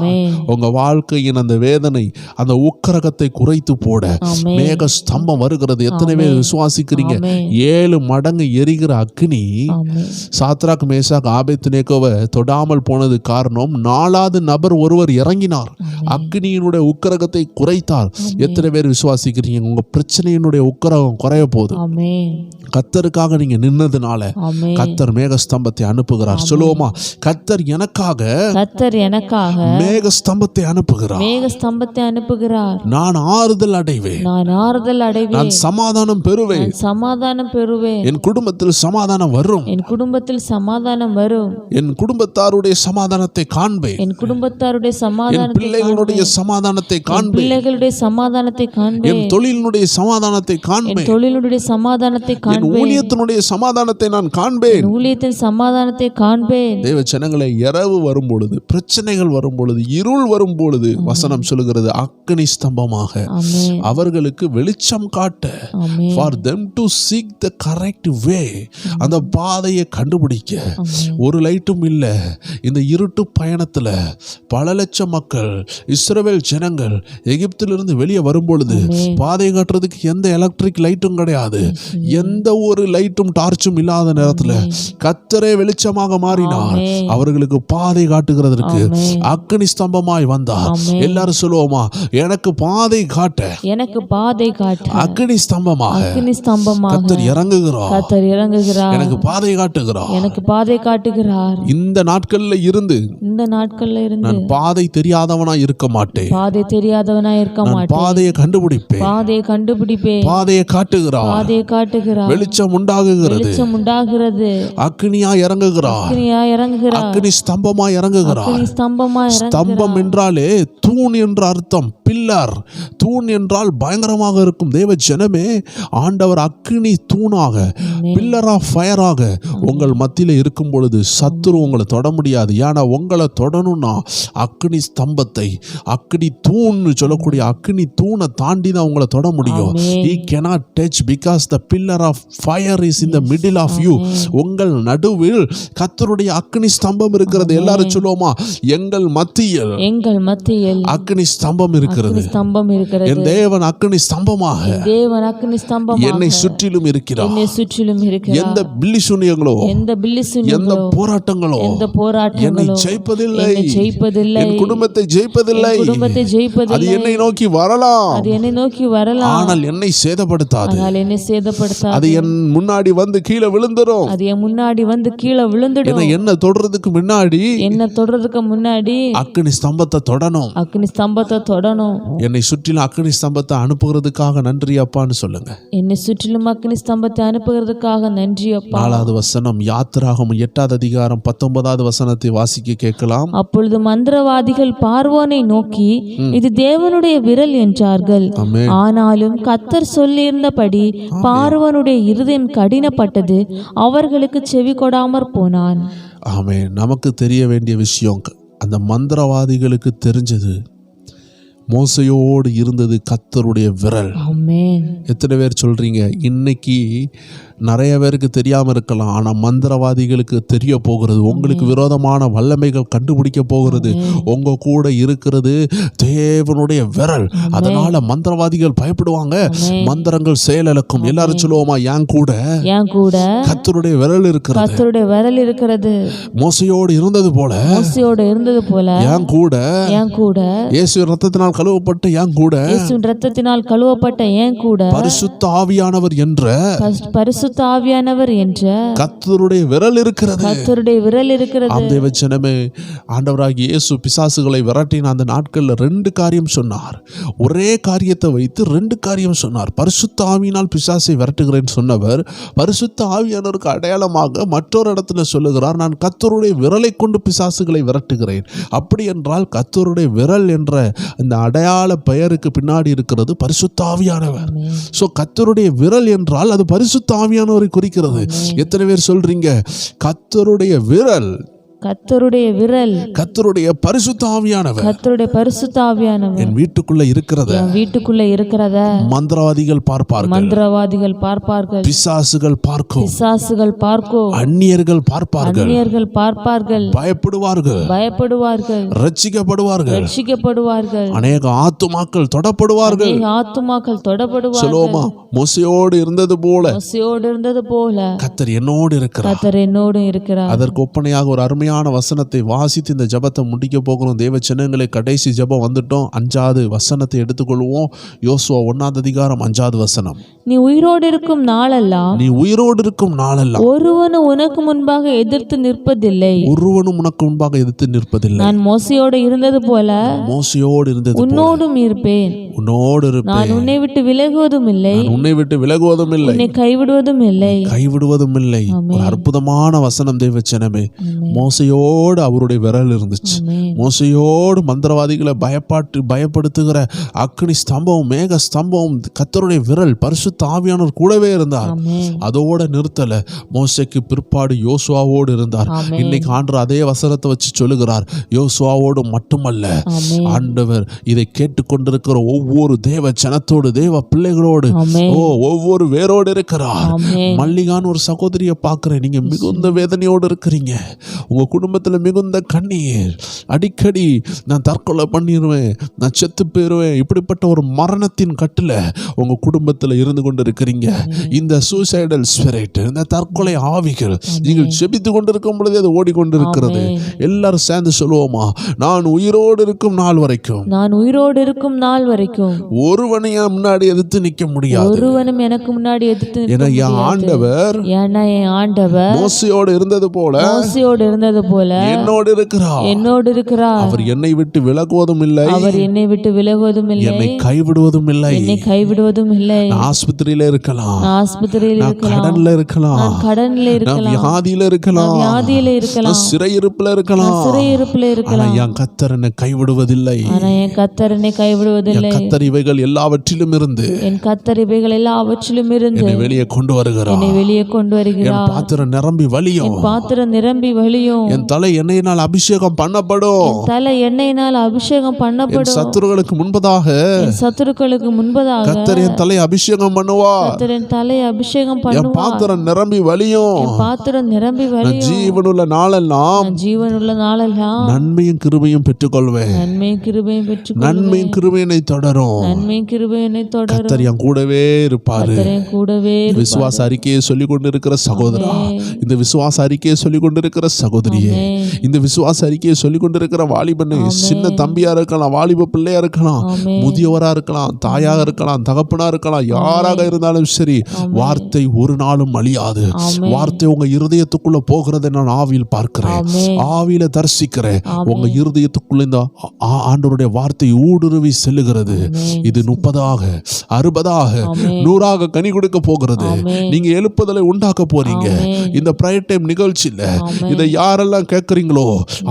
உங்க வாழ்க்கையின் அந்த வேதனை, அந்த உக்கிரகத்தை குறைத்து போட மேக ஸ்தம்பம் வருகிறது. எத்தனை பேர் விசுவாசிக்கிறீங்க? 7 மடங்கு எரிகிற அக்னி சாத்ராக் மேஷாக் ஆபேத்நேகோவை தொடாமல் போனது காரணம் 4வது நபர் ஒருவர் இறங்கினார், அக்னியினுடைய உக்கிரகத்தை குறைத்தார். எத்தனை பேர் விசுவாசிக்கிறீங்க? உங்க பிரச்சனையினுடைய உக்கிரகம் குறைய போகுது. கர்த்தருக்காக நீங்க நின்னதுனால கர்த்தர் மேகஸ்தம்பத்தை அனுப்புகிறார். சொல்லுவோமா? கர்த்தர் எனக்காக மேகஸ்தம்பத்தை அனுப்புகிறார். நான் ஆறுதல் அடைவேன், நான் சமாதானம் பெறுவேன், என் குடும்பத்தில் சமாதானம் வரும், என் குடும்பத்தாருடைய சமாதானத்தை காண்பேன், என் பிள்ளைகளுடைய சமாதானத்தை காண்பேன், என் தொழிலினுடைய சமாதானத்தை காண்பேன், என் ஊழியத்தினுடைய சமாதானத்தை நான் காண்பேன். தேவ ஜனங்களே, இரவு வரும் பொழுது, பிரச்சனைகள் வரும் பொழுது, இருள் வரும் பொழுது வசனம் சொல்லுகிறது அக்னி ஸ்தம்பமாக அவர்களுக்கு வெளிச்சம் காட்ட, for them to seek the correct way, அந்த பாதையை கண்டுபிடிக்க. ஒரு லைட்டும் இல்ல இந்த இருட்டு பயணத்துல. பல லட்சம் மக்கள், இஸ்ரவேல் ஜனங்கள் எகிப்திலிருந்து வெளியே வரும் பொழுது பாதை காட்டுறதுக்கு எந்த எலக்ட்ரிக் லைட்டும் கிடையாது, எந்த ஒரு லைட்டும் டார்ச்சும் இல்லாத நேரத்துல கர்த்தரே வெளிச்சமாக மாறினார். அவர்களுக்கு பாதை காட்டுகிறதற்கு அக்னி ஸ்தம்பமாய் வந்தார். எல்லாரும் சொல்லுவோமா? எனக்கு பாதை காட்ட அக்னி ஸ்தம்பமாக கர்த்தர் இறங்குகிறார், எனக்கு பாதை காட்டுகிறார். இந்த நாட்கள்ல இருந்து நான் பாதை தெரியாதவனா இருக்க மாட்டேன், பாதையை கண்டுபிடிப்பேன், பாதையை காட்டுகிறார், வெளிச்சம் உண்டாகுகிறது, அக்னியா இறங்குகிறார், அக்னி ஸ்தம்பமா இறங்குகிறார். ஸ்தம்பம் என்றாலே தூண் என்ற அர்த்தம், பில்லர். தூண் என்றால் பயங்கரமாக இருக்கும். தேவ ஜனமே, ஆண்டவர் அக்னி தூணாக, பில்லர் ஆஃப் ஃபயராக உங்கள் மத்தியில இருக்கும் பொழுது சத்துரு உங்களை தொட முடியாது. ஏன்னா உங்களை தொடணும்னா அக்னி ஸ்தம்பத்தை, அக்னி தூண் சொல்லக்கூடிய அக்னி தூணை தாண்டி தான் உங்களை தொட முடியும். He cannot touch because the pillar of fire is in the middle of you. உங்கள் நடுவில் கர்த்தருடைய அக்னி ஸ்தம்பம் இருக்கிறது. எல்லாரும் சொல்லுவோமா? எங்கள் மத்தியில் அக்னி ஸ்தம்பம் இருக்கிறது. என் தேவன் அக்னி ஸ்தம்பமாக என்னை சுற்றிலும் இருக்கிறார். எந்த பில்லி சூனியங்களோ, எந்த போராட்டங்களோ என்னை ஜெயிப்பதில்லை, என் குடும்பத்தை ஜெயிப்பதில்லை. அது என்னை நோக்கி வரலாம், ஆனால் என்னை சேதப்படுத்தாது. அது என் முன்னாடி வந்து கீழே விழுந்துரும். என்ன தொடறதுக்கு முன்னாடி அக்னி ஸ்தம்பத்தை தொடணும். என்னை சுற்றிலும் அக்னி ஸ்தம்பத்தை அனுப்புகிறதுக்காக நன்றி அப்பான்னு சொல்லுங்க. என்னை சுற்றிலும் அக்னி ஸ்தம்பத்தை அனுப்புகிறதுக்காக நன்றி அப்பா. 4வது வசனம் யாத்திராகமம் 8வது அதிகாரம் 19வது வசனத்தை வாசிக்க கேட்கலாம். அப்பொழுது மந்திரவாதிகள் பார்வோனை நோக்கி, இது தேவனுடைய விரல் என்றார்கள். ஆனாலும் கர்த்தர் சொல்லியிருந்தபடி பார்வோனுடைய இருதயம் கடினப்பட்டது, அவர்களுக்கு செவி கொடாமற் போனான். ஆமென். நமக்கு தெரிய வேண்டிய விஷயம், அந்த மந்திரவாதிகளுக்கு தெரிஞ்சது மோசையோடு இருந்தது கர்த்தருடைய விரல். எத்தனை பேர் சொல்றீங்க? இன்னைக்கு நிறைய பேருக்கு தெரியாம இருக்கலாம், ஆனா மந்திரவாதிகளுக்கு தெரிய போகிறது. உங்களுக்கு விரோதமான வல்லமைகள் கண்டுபிடிக்க போகிறது. உங்க கூட இருக்கிறது தேவனுடைய விரல். அதனால மந்திரவாதிகள் பயப்படுவாங்க, மந்திரங்கள் செயலிழக்கும். எல்லாரும் சொல்லுவோமா? என் கூட கர்த்தருடைய விரல் இருக்கிறது. மோசையோடு இருந்தது போல என் கூட இயேசு ரத்தத்தினால் கழுவப்பட்ட என் கூட பரிசுத்த ஆவியானவர் என்ற கர்த்தருடைய விரல் இருக்கிறது. தேவ ஜனமே, ஆண்டவராகிய இயேசு பிசாசுகளை விரட்டின அந்த நாட்கள்ல 2 காரியம் சொன்னார். ஒரே காரியத்தை வைத்து 2 காரியம் சொன்னார். பரிசுத்த ஆவியினால் பிசாசை விரட்டுகிறேன் சொன்னவர், பரிசுத்த ஆவியானவருக்கு அடையாளமாக மற்றொரு இடத்துல சொல்லுகிறார், நான் கர்த்தருடைய விரலை கொண்டு பிசாசுகளை விரட்டுகிறேன். அப்படி என்றால் கர்த்தருடைய விரல் என்ற இந்த அடையாள பெயருக்கு பின்னாடி இருக்கிறது பரிசுத்த ஆவியானவர். சோ கர்த்தருடைய விரல் என்றால் அது பரிசுத்த ஆவியானவரை குறிக்கிறது. எத்தனை பேர் சொல்றீங்க? கர்த்தருடைய விரல் கர்த்தருடைய விரல், கர்த்தருடைய பரிசுத்த ஆவியானவர் கர்த்தருடைய பரிசுத்த ஆவியானவர் என் வீட்டுக்குள்ள இருக்கிறத என் வீட்டுக்குள்ள இருக்கிறத மந்திரவாதிகள் பார்ப்பார்கள், மந்திரவாதிகள் பார்ப்பார்கள், பிசாசுகள் பார்க்கும், பிசாசுகள் பார்க்கும், அந்நியர்கள் பார்ப்பார்கள், அந்நியர்கள் பார்ப்பார்கள், பயப்படுவார்கள், பயப்படுவார்கள், ரட்சிக்கப்படுவார்கள், ரட்சிக்கப்படுவார்கள், அநேக ஆத்துமாக்கள் தொடப்படுவார்கள். அநேக ஆத்துமாக்கள் தொடப்படுவார்கள். சொல்லுவோமா, மோசையோடு இருந்தது போல மோசையோடு இருந்தது போல கர்த்தர் என்னோடு இருக்கிறார். கர்த்தர் என்னோடு இருக்கிறார். அதற்கு ஒப்பனையாக ஒரு அருமையான வசனத்தை வாசித்து இந்த ஜெபத்தை முடிக்க போகிறோம். தேவ சின்னங்களே, கடைசி ஜெபம் வந்துட்டோம். 5வது வசனத்தை எடுத்துக்கொள்வோம். யோசுவா 1ஆம் அதிகாரம் 5வது வசனம். நீ உயிரோடு இருக்கும் நாளெல்லாம், நீ உயிரோடு இருக்கும் நாளெல்லாம் ஒருவனும் உனக்கு முன்பாக எதிர்த்து நிற்பதில்லை. ஒருவனும் உனக்கு முன்பாக எதிர்த்து நிற்பதில்லை. நான் மோசையோடு இருந்தது போல மோசையோடு இருந்தது போல உன்னோடும் இருப்பேன். உன்னோடு இருப்பேன். நான் உன்னை விட்டு விலகுவதும் இல்லை, நான் உன்னை விட்டு விலகுவதும் இல்லை, உன்னை கைவிடுவதும் இல்லை. கைவிடுவதும் இல்லை. ஒரு அற்புதமான வசனம் தேவச்சனமே. மோசையோடு அவருடைய விரல் இருந்துச்சு. மோசையோடு மந்திரவாதிகளை பயப்படுத்துகிற அக்னி ஸ்தம்பம், மேக ஸ்தம்பம், கர்த்தருடைய விரல், பரிசுத்த ஆவியானவர் கூடவே இருந்தார். அதோட நிறுத்தல. மோசைக்கு பிற்பாடு யோசுவாவோடு இருந்தார். இன்னைக்கு ஆண்டவர் அதே வசனத்தை வச்சு சொல்லுகிறார், யோசுவாவோடு மட்டுமல்ல, ஆண்டவர் இதை கேட்டுக்கொண்டிருக்கிற ஒவ்வொரு தேவ ஜனத்தோடு, தேவ பிள்ளைகளோடு, ஒவ்வொரு வேரோடு இருக்கிறார். மல்லிகான்னு ஒரு சகோதரியை பார்க்கிறேன். நீங்க மிகுந்த வேதனையோடு இருக்கிறீங்க. உங்க குடும்பத்துல மிகுந்த கண்ணீர். அடிக்கடி நான் தற்கொலை பண்ணிடுவேன், நான் செத்து போயிருவேன், இப்படிப்பட்ட ஒரு மரணத்தின் கட்டுல உங்க குடும்பத்துல இருந்து கொண்டு இருக்கிறீங்க. இந்த சூசைடல் ஸ்பிரிட், இந்த தற்கொலை ஆவிகள், நீங்கள் செபித்து கொண்டிருக்கும் பொழுதே அது ஓடிக்கொண்டிருக்கிறது. எல்லாரும் சேர்ந்து சொல்லுவோமா, நான் உயிரோடு இருக்கும் நாள் வரைக்கும், நான் உயிரோடு இருக்கும் நாள் வரைக்கும் ஒருவனையும் முன்னாடி எதிர்த்து நிற்க முடியாது. ஒருவனும் எனக்கு முன்னாடி எதிர்த்து நிற்க ஏன்னா என் ஆண்டவர், ஏன்னா என் ஆண்டவர் மோசையோடு இருந்தது போல, மோசையோடு இருந்தது போல என்னோடு இருக்கிறார். என்னோடு இருக்கிறார். அவர் என்னை விட்டு விலகுவதும் இல்லை, அவர் என்னை விட்டு விலகுவதும் இல்லை, என்னை கைவிடுவதும் இல்லை. என்னை கைவிடுவதும் இல்லை. நான் ஆஸ்பத்திரியில இருக்கலாம், நான் ஆஸ்பத்திரியில் நான் இருக்கலாம், கடன்ல இருக்கலாம், நான் கடன்ல நான் இருக்கலாம், வியாதியில இருக்கலாம், வியாதியில இருக்கலாம், நான் சிறையிருப்புல இருக்கலாம். சிறையிருப்புல இருக்கலாம். ஆனா என் கர்த்தர் என்னை கைவிடுவதில்லை. ஆனா என் கர்த்தர் என்னை கைவிடுவதில்லை. என் கர்த்தர் இவைகள் எல்லாவற்றிலும் இருந்து, என் கர்த்தர் இவைகள் எல்லாவற்றிலும் இருந்து என்னை வெளியே கொண்டு வருகிறார். என்னை வெளியே கொண்டு என் வருகிறார். பாத்திரம் நிரம்பி வழியும், என் பாத்திரம் நிரம்பி வழியும். என் தலை எண்ணெயினால் அபிஷேகம் பண்ணப்படும். என் தலை எண்ணெயினால் அபிஷேகம் என் பண்ணப்படும். சத்துருக்களுக்கு முன்பதாக என் சத்துருக்களுக்கு முன்பதாக கர்த்தர் என் தலை அபிஷேகம் பண்ணுவார். கர்த்தர் என் தலை அபிஷேகம் என் பண்ணுவார். பாத்திரம் நிரம்பி வழியும். என் பாத்திரம் நிரம்பி நான் வழியும். ஜீவனுள்ள நாளெல்லாம் நான் ஜீவனுள்ள நாளெல்லாம் நன்மையும் கிருபையும் பெற்றுக்கொள்வேன். நன்மையும் கிருபையும் பெற்றுக்கொள்வேன். நன்மையும் கிருபையினை தொடரும். நன்மையும் கிருபையினை தொடரும். கர்த்தர் என் கூடவே இருப்பாரு. கர்த்தர் என் கூடவே இருப்பார். விசுவாச அறிக்கையை சொல்லிக் கொண்டிருக்கிற சகோதரா, இந்த விசுவாச அறிக்கையை சொல்லிக் கொண்டிருக்கிற சகோதரியே, இந்த விசுவாச அறிக்கையை சொல்லிக் கொண்டிருக்கிற வாலிபனை, சின்ன தம்பியா இருக்கலாம், வாலிப பிள்ளையா இருக்கலாம், முதியவரா இருக்கலாம், தாயாக இருக்கலாம், தகப்பனா இருக்கலாம், யாராக இருந்தாலும் சரி, வார்த்தை ஒரு நாளும் அழியாது. வார்த்தை உங்க இருதயத்துக்குள்ள போகிறதை நான் ஆவியில் பார்க்கிறேன், ஆவியில தரிசிக்கிறேன். உங்க இருதயத்துக்குள்ள இந்த ஆண்டவருடைய வார்த்தை ஊடுருவி செல்லுகிறது. இது 30ஆக 60ஆக 100ஆக கனி கொடுக்க போகிறது. நீங்க எழுப்புதலை உண்டாக்க போறீங்க. இந்த பிரைட் டைம் நிகழ்ச்சியில இதை யாரெல்லாம் கேட்கறீங்களோ,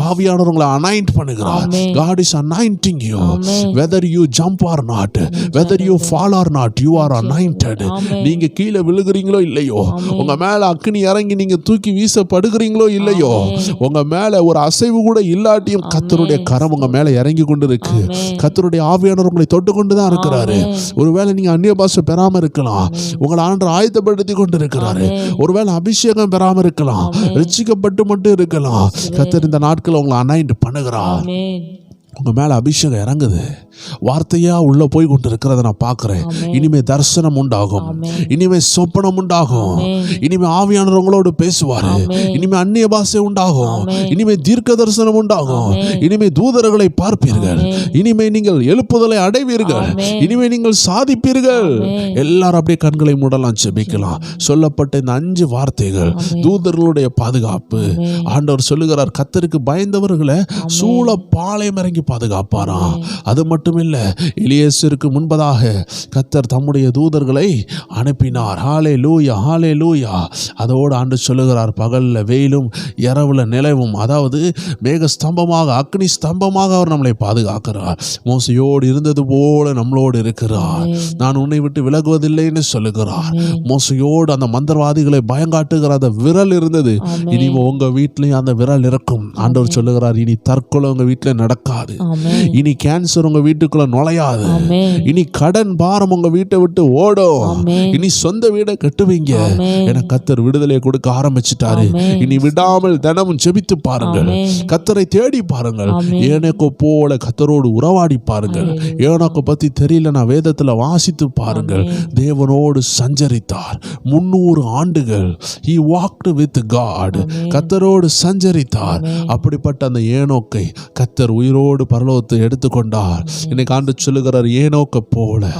ஆவியானவர் உங்களை அனாயிண்ட் பண்ணுகிறார். God is anointing you. Whether you jump or not, whether you fall or not, you are anointed. நீங்க கீழே விழுகிறீங்களோ இல்லையோ, உங்க மேல அக்கினி இறங்கி நீங்க தூக்கி வீசப்படுகிறீங்களோ இல்லையோ, உங்க மேல ஒரு அசைவு கூட இல்லாட்டியும் கர்த்தருடைய கரம் உங்க மேல இறங்கி கொண்டு இருக்கு. கர்த்தருடைய ஆவியானவர் உங்களை தொட்டு கொண்டு தான் இருக்கிறாரு. ஒருவேளை நீங்க அந்நிய பாஷை பெறாம இருக்கலாம், உங்களை ஆண்டவர் ஆயத்தப்படுத்தி கொண்டு இருக்கிறாரு. ஒருவேளை அபிஷேகம் பெறாம இருக்கலாம், ரட்சிக்கப்பட்டு மட்டும் இருக்கலாம். கர்த்தர் இந்த நாட்கள் உங்களை அனாயிண்ட் பண்ணுகிறார். உங்க மேல அபிஷேகம் இறங்குது. வார்த்தையா உள்ள போய் கொண்டு இருக்கிறத நான் பார்க்கிறேன். இனிமே தரிசனம் உண்டாகும், இனிமே சொப்பனம் உண்டாகும், இனிமே ஆவியானவர் உங்களோடு பேசுவாரு, இனிமே அந்நிய பாஷை உண்டாகும், இனிமே தீர்க்க தரிசனம் உண்டாகும், இனிமே தூதர்களை பார்ப்பீர்கள், இனிமே நீங்கள் எழுப்புதலை அடைவீர்கள், இனிமே நீங்கள் சாதிப்பீர்கள். எல்லாரும் அப்படியே கண்களை மூடலாம், ஜெபிக்கலாம். சொல்லப்பட்ட இந்த 5 வார்த்தைகள் தூதர்களுடைய பாதுகாப்பு. ஆண்டவர் சொல்லுகிறார், கர்த்தருக்கு பயந்தவர்களை சூழ பாளையம் இறங்கி பாதுகாப்பாராம். அது மட்டும் இல்ல, எலியேசருக்கு முன்பதாக கர்த்தர் தம்முடைய தூதர்களை அனுப்பினார். ஹல்லேலூயா, ஹல்லேலூயா. அதோடு ஆண்டு சொல்லுகிறார், பகல்ல வெயிலும் இரவுல நிலவும், அதாவது மேக ஸ்தம்பமாக அக்னி ஸ்தம்பமாக அவர் நம்மளை பாதுகாக்கிறார். மோசையோடு இருந்தது போல நம்மளோடு இருக்கிறார். நான் உன்னை விட்டு விலகுவதில்லைன்னு சொல்லுகிறார். மோசையோடு அந்த மந்திரவாதிகளை பயங்காட்டுகிற அந்த விரல் இருந்தது. இனி உங்க வீட்லயும் அந்த விரல் இருக்கும். ஆண்டவர் சொல்லுகிறார், இனி தற்கொலை உங்க வீட்டுல நடக்காது, இனி கேன்சர் உங்க வீட்டுக்குள்ள நுழையாது, இனி கடன் பாரம் உங்க வீட்டை விட்டு ஓடும், இனி சொந்த வீடை கட்டுவீங்க என கர்த்தர் விடுதலை கொடுக்க ஆரம்பிச்சிட்டாரு. இனி விடாமல் தினமும் ஜெபித்து பாருங்கள், கர்த்தரை தேடி பாருங்கள், ஏனோக்கு போல கர்த்தரோடு உறவாடி பாருங்கள். ஏனோக்கு பத்தி தெரியலனா வேதத்துல வாசித்து பாருங்கள். தேவனோடு சஞ்சரித்தார் 300 ஆண்டுகள். He walked with God. கர்த்தரோடு சஞ்சரித்தார். அப்படிப்பட்ட அந்த ஏனோக்கை கர்த்தர் உயிரோடு பரலோகத்தை எடுத்துக்கொண்டார். இன்னைக்கு ஆண்டு சொல்லுகிறார், ஏனோக்க போல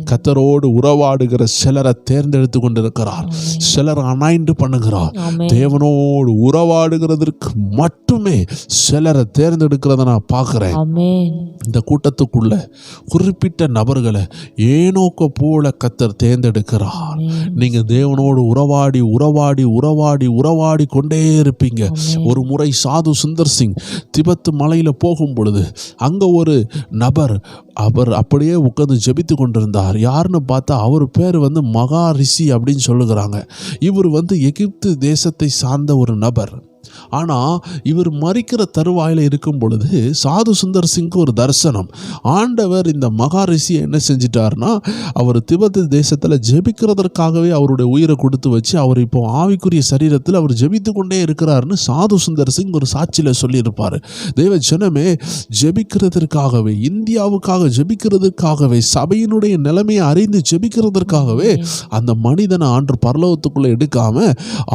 கர்த்தரோடு உறவாடுகிற சிலரை தேர்ந்தெடுத்து கொண்டிருக்கிறார். சிலர் அனாயிண்ட் பண்ணுகிறார். தேவனோடு உறவாடுகிறதற்கு மட்டுமே சிலரை தேர்ந்தெடுக்கிறத நான் பார்க்கிறேன். இந்த கூட்டத்துக்குள்ள குறிப்பிட்ட நபர்களை ஏனோக்க போல கர்த்தர் தேர்ந்தெடுக்கிறார். நீங்க தேவனோடு உறவாடி உறவாடி உறவாடி உறவாடி கொண்டே இருப்பீங்க. ஒரு முறை சாது சுந்தர் சிங் திபெத் மலையில போகும் பொழுது அங்க ஒரு நபர், அவர் அப்படியே உட்கார்ந்து ஜெபித்து கொண்டிருந்தார். யாருன்னு பார்த்தா அவர் பேர் மகா ரிஷி அப்படின்னு சொல்லுகிறாங்க. இவர் எகிப்து தேசத்தை சார்ந்த ஒரு நபர். ஆனால் இவர் மரிக்கிற தருவாயில் இருக்கும் பொழுது சாது சுந்தர் சிங்க்கு ஒரு தரிசனம். ஆண்டவர் இந்த மகாரிஷியை என்ன செஞ்சிட்டார்னா, அவர் திபெத் தேசத்தில் ஜெபிக்கிறதற்காகவே அவருடைய உயிரை கொடுத்து வச்சு அவர் இப்போ ஆவிக்குரிய சரீரத்தில் அவர் ஜெபித்து கொண்டே இருக்கிறார்னு சாது சுந்தர் சிங் ஒரு சாட்சியில் சொல்லியிருப்பார். தேவ ஜனமே, ஜெபிக்கிறதற்காகவே, இந்தியாவுக்காக ஜெபிக்கிறதுக்காகவே, சபையினுடைய நிலைமையை அறிந்து ஜெபிக்கிறதற்காகவே அந்த மனிதனை ஆண்டு பரலோகத்துக்குள்ளே எடுக்காம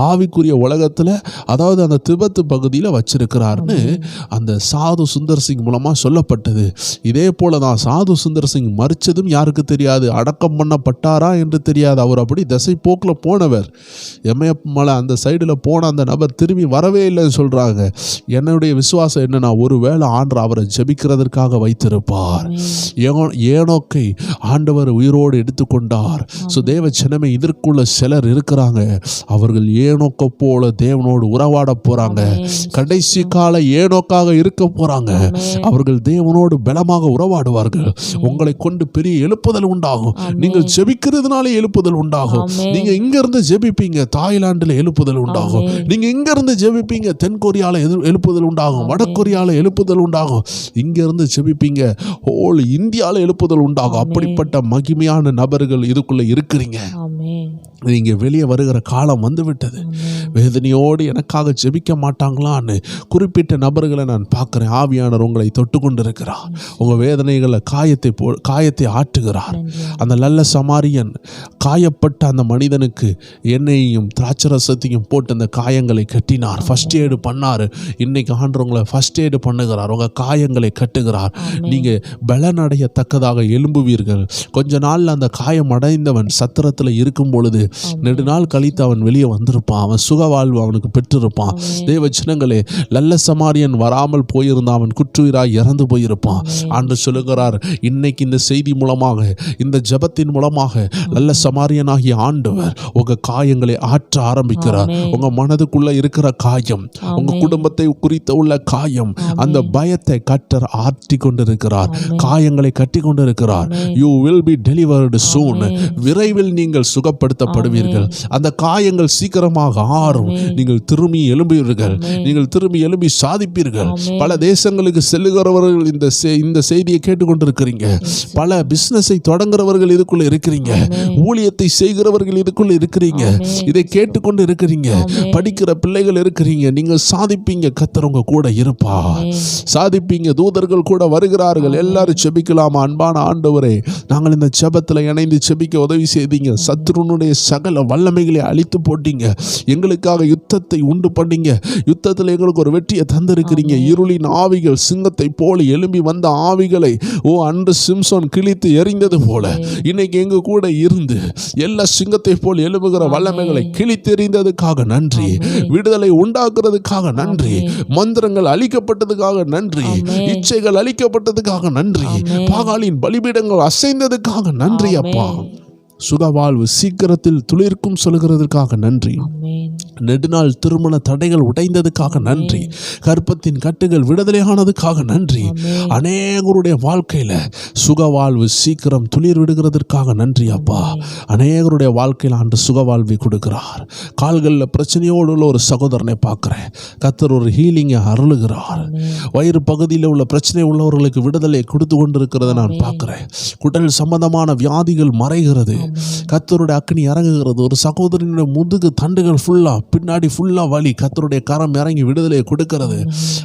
ஆவிக்குரிய உலகத்தில், அதாவது அந்த திபெத் பகுதியில் வச்சிருக்கிறார்னு அந்த சாது சுந்தர் சிங் மூலமா சொல்லப்பட்டது. இதே போல தான் சாது சுந்தர் சிங் மரிச்சதும் யாருக்கு தெரியாது, அடக்கம் பண்ணப்பட்டாரா என்று தெரியாது. அவர் அப்படி திசை போக்கில் போனவர். எம்எஃப் மலை அந்த சைடில் போன அந்த நபர் திரும்பி வரவே இல்லைன்னு சொல்றாங்க. என்னுடைய விசுவாசம் என்னன்னா, ஒருவேளை ஆண்டவர் அவரை ஜெபிக்கிறதற்காக வைத்திருப்பார். ஏனோக்கை ஆண்டவர் உயிரோடு எடுத்துக்கொண்டார். தேவ ஜனமே, இதற்குள்ள சிலர் இருக்கிறாங்க. அவர்கள் ஏனோக்க போல தேவனோடு உறவாட போறாங்க. கடைசி கால ஏனோக்காக இருக்க போறாங்க. அவர்கள் தேவனோடு பலமாக உறவாடுவார்கள். உங்களை கொண்டு பெரிய எழுப்புதல் உண்டாகும். நீங்கள் ஜெபிக்கிறதுனால எழுப்புதல் உண்டாகும். நீங்க இங்க இருந்து ஜெபிப்பீங்க, தாய்லாந்துல எழுப்புதல் உண்டாகும். நீங்க இங்க இருந்து ஜெபிப்பீங்க, தென்கொரியால எழுப்புதல் உண்டாகும். வடகொரியால எழுப்புதல் உண்டாகும். இங்க இருந்து ஜெபிப்பீங்க, ஹோல் இந்தியால எழுப்புதல் உண்டாகும். அப்படிப்பட்ட மகிமையான நபர்கள் இதுக்குள்ள இருக்கிறீங்க. நீங்க வெளியே வருகிற காலம் வந்துவிட்டது. வேதனையோடு எனக்காக ஜெபிக்க மாட்டாங்களான்னு குறிப்பிட்ட நபர்களை நான் பார்க்கிறேன். ஆவியானவர் உங்களை தொட்டு கொண்டிருக்கிறார். உங்க வேதனைகளை காயத்தை ஆட்டுகிறார். அந்த நல்ல சமாரியன் காயப்பட்ட அந்த மனிதனுக்கு எண்ணெயையும் திராட்சரசத்தையும் போட்டு அந்த காயங்களை கட்டினார். ஃபர்ஸ்ட் எய்டு பண்ணாரு. இன்னைக்கு ஆண்டவர் உங்களை ஃபர்ஸ்ட் எய்டு பண்ணுகிறார். உங்க காயங்களை கட்டுகிறார். நீங்க பலனடையத்தக்கதாக எழும்புவீர்கள். கொஞ்ச நாள்ல அந்த காயம் அடைந்தவன் சத்திரத்தில் இருக்கும் பொழுது நெடுநாள் கழித்து அவன் வெளியே வந்திருப்பான். அவன் சுகவாழ்வு அவனுக்கு பெற்றிருப்பான். தேவ ஜனங்களே, நல்ல சமாரியன் வராமல் போயிருந்தான், அவன் குற்றுயிராய் இறந்து போயிருப்பான். ஆண்டவர் சொல்லுகிறார், இன்னைக்கு இந்த செய்தி மூலமாக, இந்த ஜெபத்தின் மூலமாக நல்ல சமாரியனாகிய ஆண்டவர் உங்க காயங்களை ஆற்ற ஆரம்பிக்கிறார். உங்க மனதுக்குள்ள இருக்கிற காயம், உங்க குடும்பத்தை குறித்த உள்ள காயம், அந்த பயத்தை கர்த்தர் ஆற்றி கொண்டிருக்கிறார். காயங்களை கட்டி கொண்டிருக்கிறார். You will be delivered soon. விரைவில் நீங்கள் சுகப்படுத்தப்படுவீர்கள். அந்த காயங்கள் சீக்கிரமாக ஆறும். நீங்கள் திரும்பி எழும்புவீர்கள். நீங்கள் திரும்பி எழும்பி சாதிப்பீர்கள். பல தேசங்களுக்கு செல்லுகிறவர்கள் இந்த செய்தியை கேட்டுக்கொண்டிருக்கிறீங்க. பல பிசினஸை தொடங்குறவர்கள் இதுக்குள்ள இருக்கிறீங்க. ஊழியத்தை செய்கிறவர்கள் இதுக்குள்ள இருக்கிறீங்க. இதை கேட்டுக்கொண்டு இருக்கிறீங்க. படிக்கிற பிள்ளைகள் இருக்கிறீங்க. நீங்கள் சாதிப்பீங்க. கர்த்தர் உங்க கூட இருப்பார். சாதிப்பீங்க. தூதர்கள் கூட வருகிறார்கள். எல்லாரும் ஜெபிக்கலாமா? அன்பான ஆண்டவரே, நாங்கள் இந்த ஜெபத்தில் இணைந்து ஜெபிக்க உதவி செய்தீங்க. சத்துரு சத்துருனுடைய சகல வல்லமைகளை அழித்து போட்டீங்க. எங்களுக்காக யுத்தத்தை உண்டு பண்ணீங்க. யுத்தத்தில் எங்களுக்கு ஒரு வெற்றியை தந்திருக்கிறீங்க. இருளின் ஆவிகள் சிங்கத்தை போல எழும்பி வந்த ஆவிகளை அன்று சிம்சோன் கிழித்து எறிந்தது போல இன்னைக்கு எங்க கூட இருந்து எல்லா சிங்கத்தை போல் எழும்புகிற வல்லமைகளை கிழித்து எறிந்ததுக்காக நன்றி. விடுதலை உண்டாக்குறதுக்காக நன்றி. மந்திரங்கள் அழிக்கப்பட்டதுக்காக நன்றி. இச்சைகள் அழிக்கப்பட்டதுக்காக நன்றி. பாகாலின் பலிபீடங்கள் அசைந்ததுக்காக நன்றி அப்பா. சுகவாழ்வு சீக்கிரத்தில் துளிர்க்கும் சொல்கிறதுக்காக நன்றி. நெடுநாள் திருமண தடைகள் உடைந்ததுக்காக நன்றி. கற்பத்தின் கட்டுகள் விடுதலையானதுக்காக நன்றி. அநேகருடைய வாழ்க்கையில சுகவாழ்வு சீக்கிரம் துளிர் விடுகிறதற்காக நன்றி அப்பா. அநேகருடைய வாழ்க்கையில் ஆண்டு சுகவாழ்வை கொடுக்கிறார். கால்களில் பிரச்சனையோடு உள்ள ஒரு சகோதரனை பார்க்கிறேன். கர்த்தர் ஒரு ஹீலிங்கை அருளுகிறார். வயிறு பகுதியில் உள்ள பிரச்சனை உள்ளவர்களுக்கு விடுதலை கொடுத்து கொண்டிருக்கிறத நான் பார்க்கிறேன். குடல் சம்பந்தமான வியாதிகள் மறைகிறது. கர்த்தருடைய அக்கினி இறங்குகிறது. ஒரு சகோதரனுடைய முதுகு தண்டுகள் ஃபுல்லா பின்னாடி ஃபுல்லா வலி. கர்த்தருடைய கரம் இறங்கி விடுதலையை கொடுக்கிறது.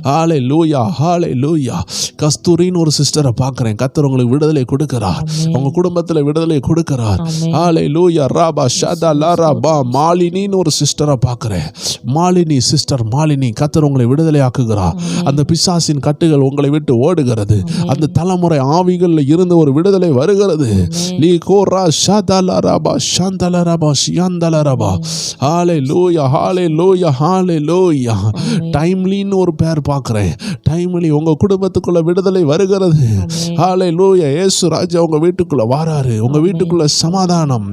ஹல்லேலூயா, ஹல்லேலூயா. கஸ்தூரின்னு ஒரு சிஸ்டரை பார்க்கிறேன். கர்த்தர் உங்களுக்கு விடுதலை கொடுக்கிறார். உங்க குடும்பத்தில் விடுதலை கொடுக்கிறார். ஹல்லேலூயா. ராபா ஷதா லாரபா மாலினின்னு ஒரு சிஸ்டரை பார்க்கிறேன். மாலினி சிஸ்டர் மாலினி, கர்த்தர் உங்களை விடுதலை ஆக்குகிறார். அந்த பிசாசின் கட்டுகள் உங்களை விட்டு ஓடுகிறது. அந்த தலைமுறை ஆவிகளில் இருந்து ஒரு விடுதலை வருகிறது. லீ கோரா ஷதா லாரபா ஷந்தலரபா ஷியந்தலரபா. ஹல்லேலூயா, ஹல்லேலூயா, ஹல்லேலூயா. டைம்லின்னு ஒரு பேர் பார்க்கிறேன். டைம்லி உங்க குடும்பத்துக்குள்ள விடுதலை வருகிறது. ஹல்லேலூயா. இயேசு ராஜா உங்க வீட்டுக்குள்ள வராரு. உங்க வீட்டுக்குள்ள சமாதானம்.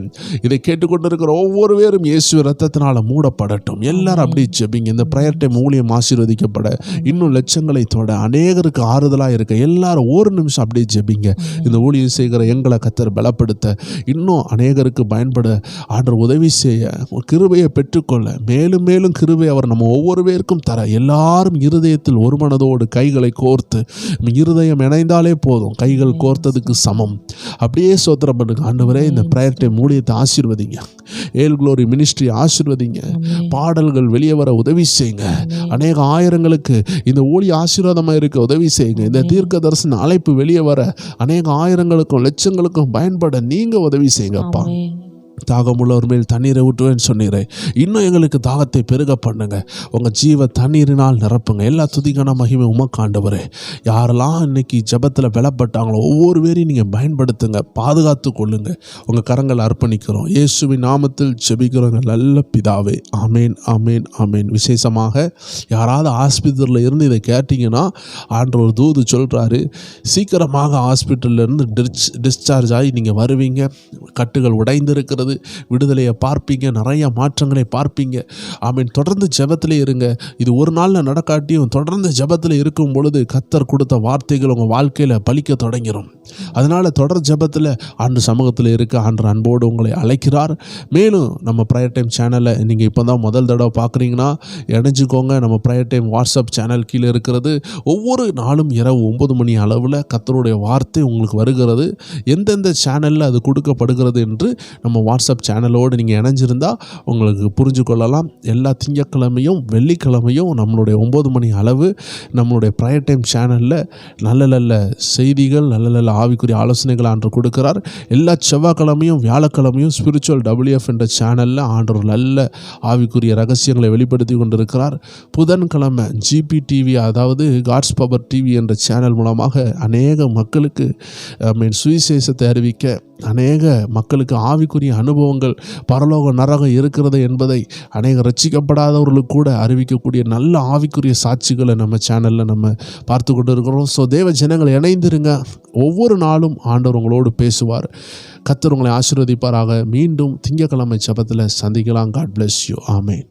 இதை கேட்டுக்கொண்டிருக்கிற ஒவ்வொரு பேரும் இயேசு ரத்தத்தினால மூடப்படட்டும். எல்லாரும் அப்படி ஜெபிங்க. இந்த பிரயர் டைம் ஊழியம் ஆசீர்வதிக்கப்பட இன்னும் லட்சங்களை தொட அநேகருக்கு ஆறுதலா இருக்க எல்லாரும் ஒரு நிமிஷம் அப்படியே ஜெபிங்க. இந்த ஊழியம் செய்கிற எங்களை கர்த்தர் பலப்படுத்த இன்னும் அநேகருக்கு பயன்பட ஆண்டவர் உதவி செய்ய கிருபையை பெற்றுக்கொள்ள மேலும் மேலும் கிருபை அவர் நம்ம ஒவ்வொரு பேருக்கும் தர எல்லாரும் இருதயத்தில் ஒரு மனதோடு கைகளை கோர்த்து, இருதயம் இணைந்தாலே போதும், கைகள் கோர்த்ததுக்கு சமம். அப்படியே ஸ்தோத்திரம் பண்ணுங்க. ஆண்டவரே, இந்த பிரயர் டைம் ஊழியத்தை ஆசீர்வதிங்க. ஏல் குளோரி மினிஸ்ட்ரி ஆசீர்வதிங்க. பாடல்கள் வெளியே வர உதவி செய்யுங்க. அநேக ஆயிரங்களுக்கு இந்த ஊழிய ஆசீர்வாதமாக இருக்க உதவி செய்யுங்க. இந்த தீர்க்க தரிசன அழைப்பு வெளியே வர அநேக ஆயிரங்களுக்கும் லட்சங்களுக்கும் பயன்பட நீங்க உதவி செய்யுங்கப்பா. தாகமுள்ளவர் மேல் தண்ணீரை ஊற்றுவேன்னு சொன்னீரே, இன்னும் எங்களுக்கு தாகத்தை பெருக பண்ணுங்க. உங்கள் ஜீவ தண்ணீரினால் நிரப்புங்க. எல்லா துதிக்கான மகிமை உமக்கு ஆண்டவரே. யாரெல்லாம் இன்னைக்கு ஜெபத்தில் பலப்பட்டாங்களோ ஒவ்வொரு பேரையும் நீங்கள் பயன்படுத்துங்க, பாதுகாத்து கொள்ளுங்க. உங்கள் கரங்கள் அர்ப்பணிக்கிறோம். இயேசுவின் நாமத்தில் ஜெபிக்கிறோங்க நல்ல பிதாவே. ஆமேன், ஆமேன், ஆமேன். விசேஷமாக யாராவது ஆஸ்பத்திரியில் இருந்து இதை கேட்டிங்கன்னா ஆண்டவர் ஒரு தூது சொல்கிறாரு, சீக்கிரமாக ஹாஸ்பிட்டல்லேருந்து டிஸ்சார்ஜ் ஆகி நீங்கள் வருவீங்க. கட்டுகள் உடைந்திருக்கிறது, விடுதலையை பார்ப்பீங்க, நிறைய மாற்றங்களை பார்ப்பீங்க. ஆமீன். தொடர்ந்து ஜெபத்திலே இருங்க. இது ஒரு நாளில் நடக்காட்டியும் தொடர்ந்து ஜெபத்தில் இருக்கும் பொழுது கர்த்தர் கொடுத்த வார்த்தைகள் உங்கள் வாழ்க்கையில் பலிக்க தொடங்கிடும். அதனால் தொடர் ஜெபத்தில் ஆண்டு சமூகத்தில் இருக்க ஆண்டு அன்போடு உங்களை அழைக்கிறார். மேலும் நம்ம பிரயர் டைம் சேனலை நீங்கள் இப்போ தான் முதல் தடவை பார்க்குறீங்கன்னா இணைஞ்சிக்கோங்க. நம்ம பிரயர் டைம் வாட்ஸ்அப் சேனல் கீழே இருக்கிறது. ஒவ்வொரு நாளும் இரவு 9 மணி அளவில் கர்த்தருடைய வார்த்தை உங்களுக்கு வருகிறது. எந்தெந்த சேனலில் அது கொடுக்கப்படுகிறது என்று நம்ம வாட்ஸ்அப் சேனலோடு நீங்கள் இணைஞ்சிருந்தால் உங்களுக்கு புரிஞ்சு கொள்ளலாம். எல்லா திங்கட்கிழமையும் வெள்ளிக்கிழமையும் நம்மளுடைய 9 மணி அளவு நம்மளுடைய பிரயர் டைம் சேனலில் நல்ல நல்ல செய்திகள், நல்ல நல்ல ஆவிக்குரிய ஆலோசனைகள் ஆண்டு கொடுக்கிறார். எல்லா செவ்வாய்க்கிழமையும் வியாழக்கிழமையும் ஸ்பிரிச்சுவல் WF என்ற சேனலில் ஆண்டவர் நல்ல ஆவிக்குரிய ரகசியங்களை வெளிப்படுத்தி கொண்டிருக்கிறார். புதன்கிழமை GPTV, அதாவது காட்ஸ் பவர் டிவி என்ற சேனல் மூலமாக அநேக மக்களுக்கு சுவிசேஷத்தை அறிவிக்க, அநேக மக்களுக்கு ஆவிக்குரிய அனுபவங்கள் பரலோக நரகம் இருக்கிறது என்பதை அநேக ரட்சிக்கப்படாதவர்களுக்கு கூட அறிவிக்கக்கூடிய நல்ல ஆவிக்குரிய சாட்சிகளை நம்ம சேனலில் நம்ம பார்த்து கொண்டு இருக்கிறோம். ஸோ தேவ ஜனங்கள் இணைந்திருங்க. ஒவ்வொரு நாளும் ஆண்டவர் உங்களோடு பேசுவார். கர்த்தர் உங்களை ஆசீர்வதிப்பாராக. மீண்டும் திங்கட்கிழமை ஜெபத்தில் சந்திக்கலாம். God bless you. ஆமேன்.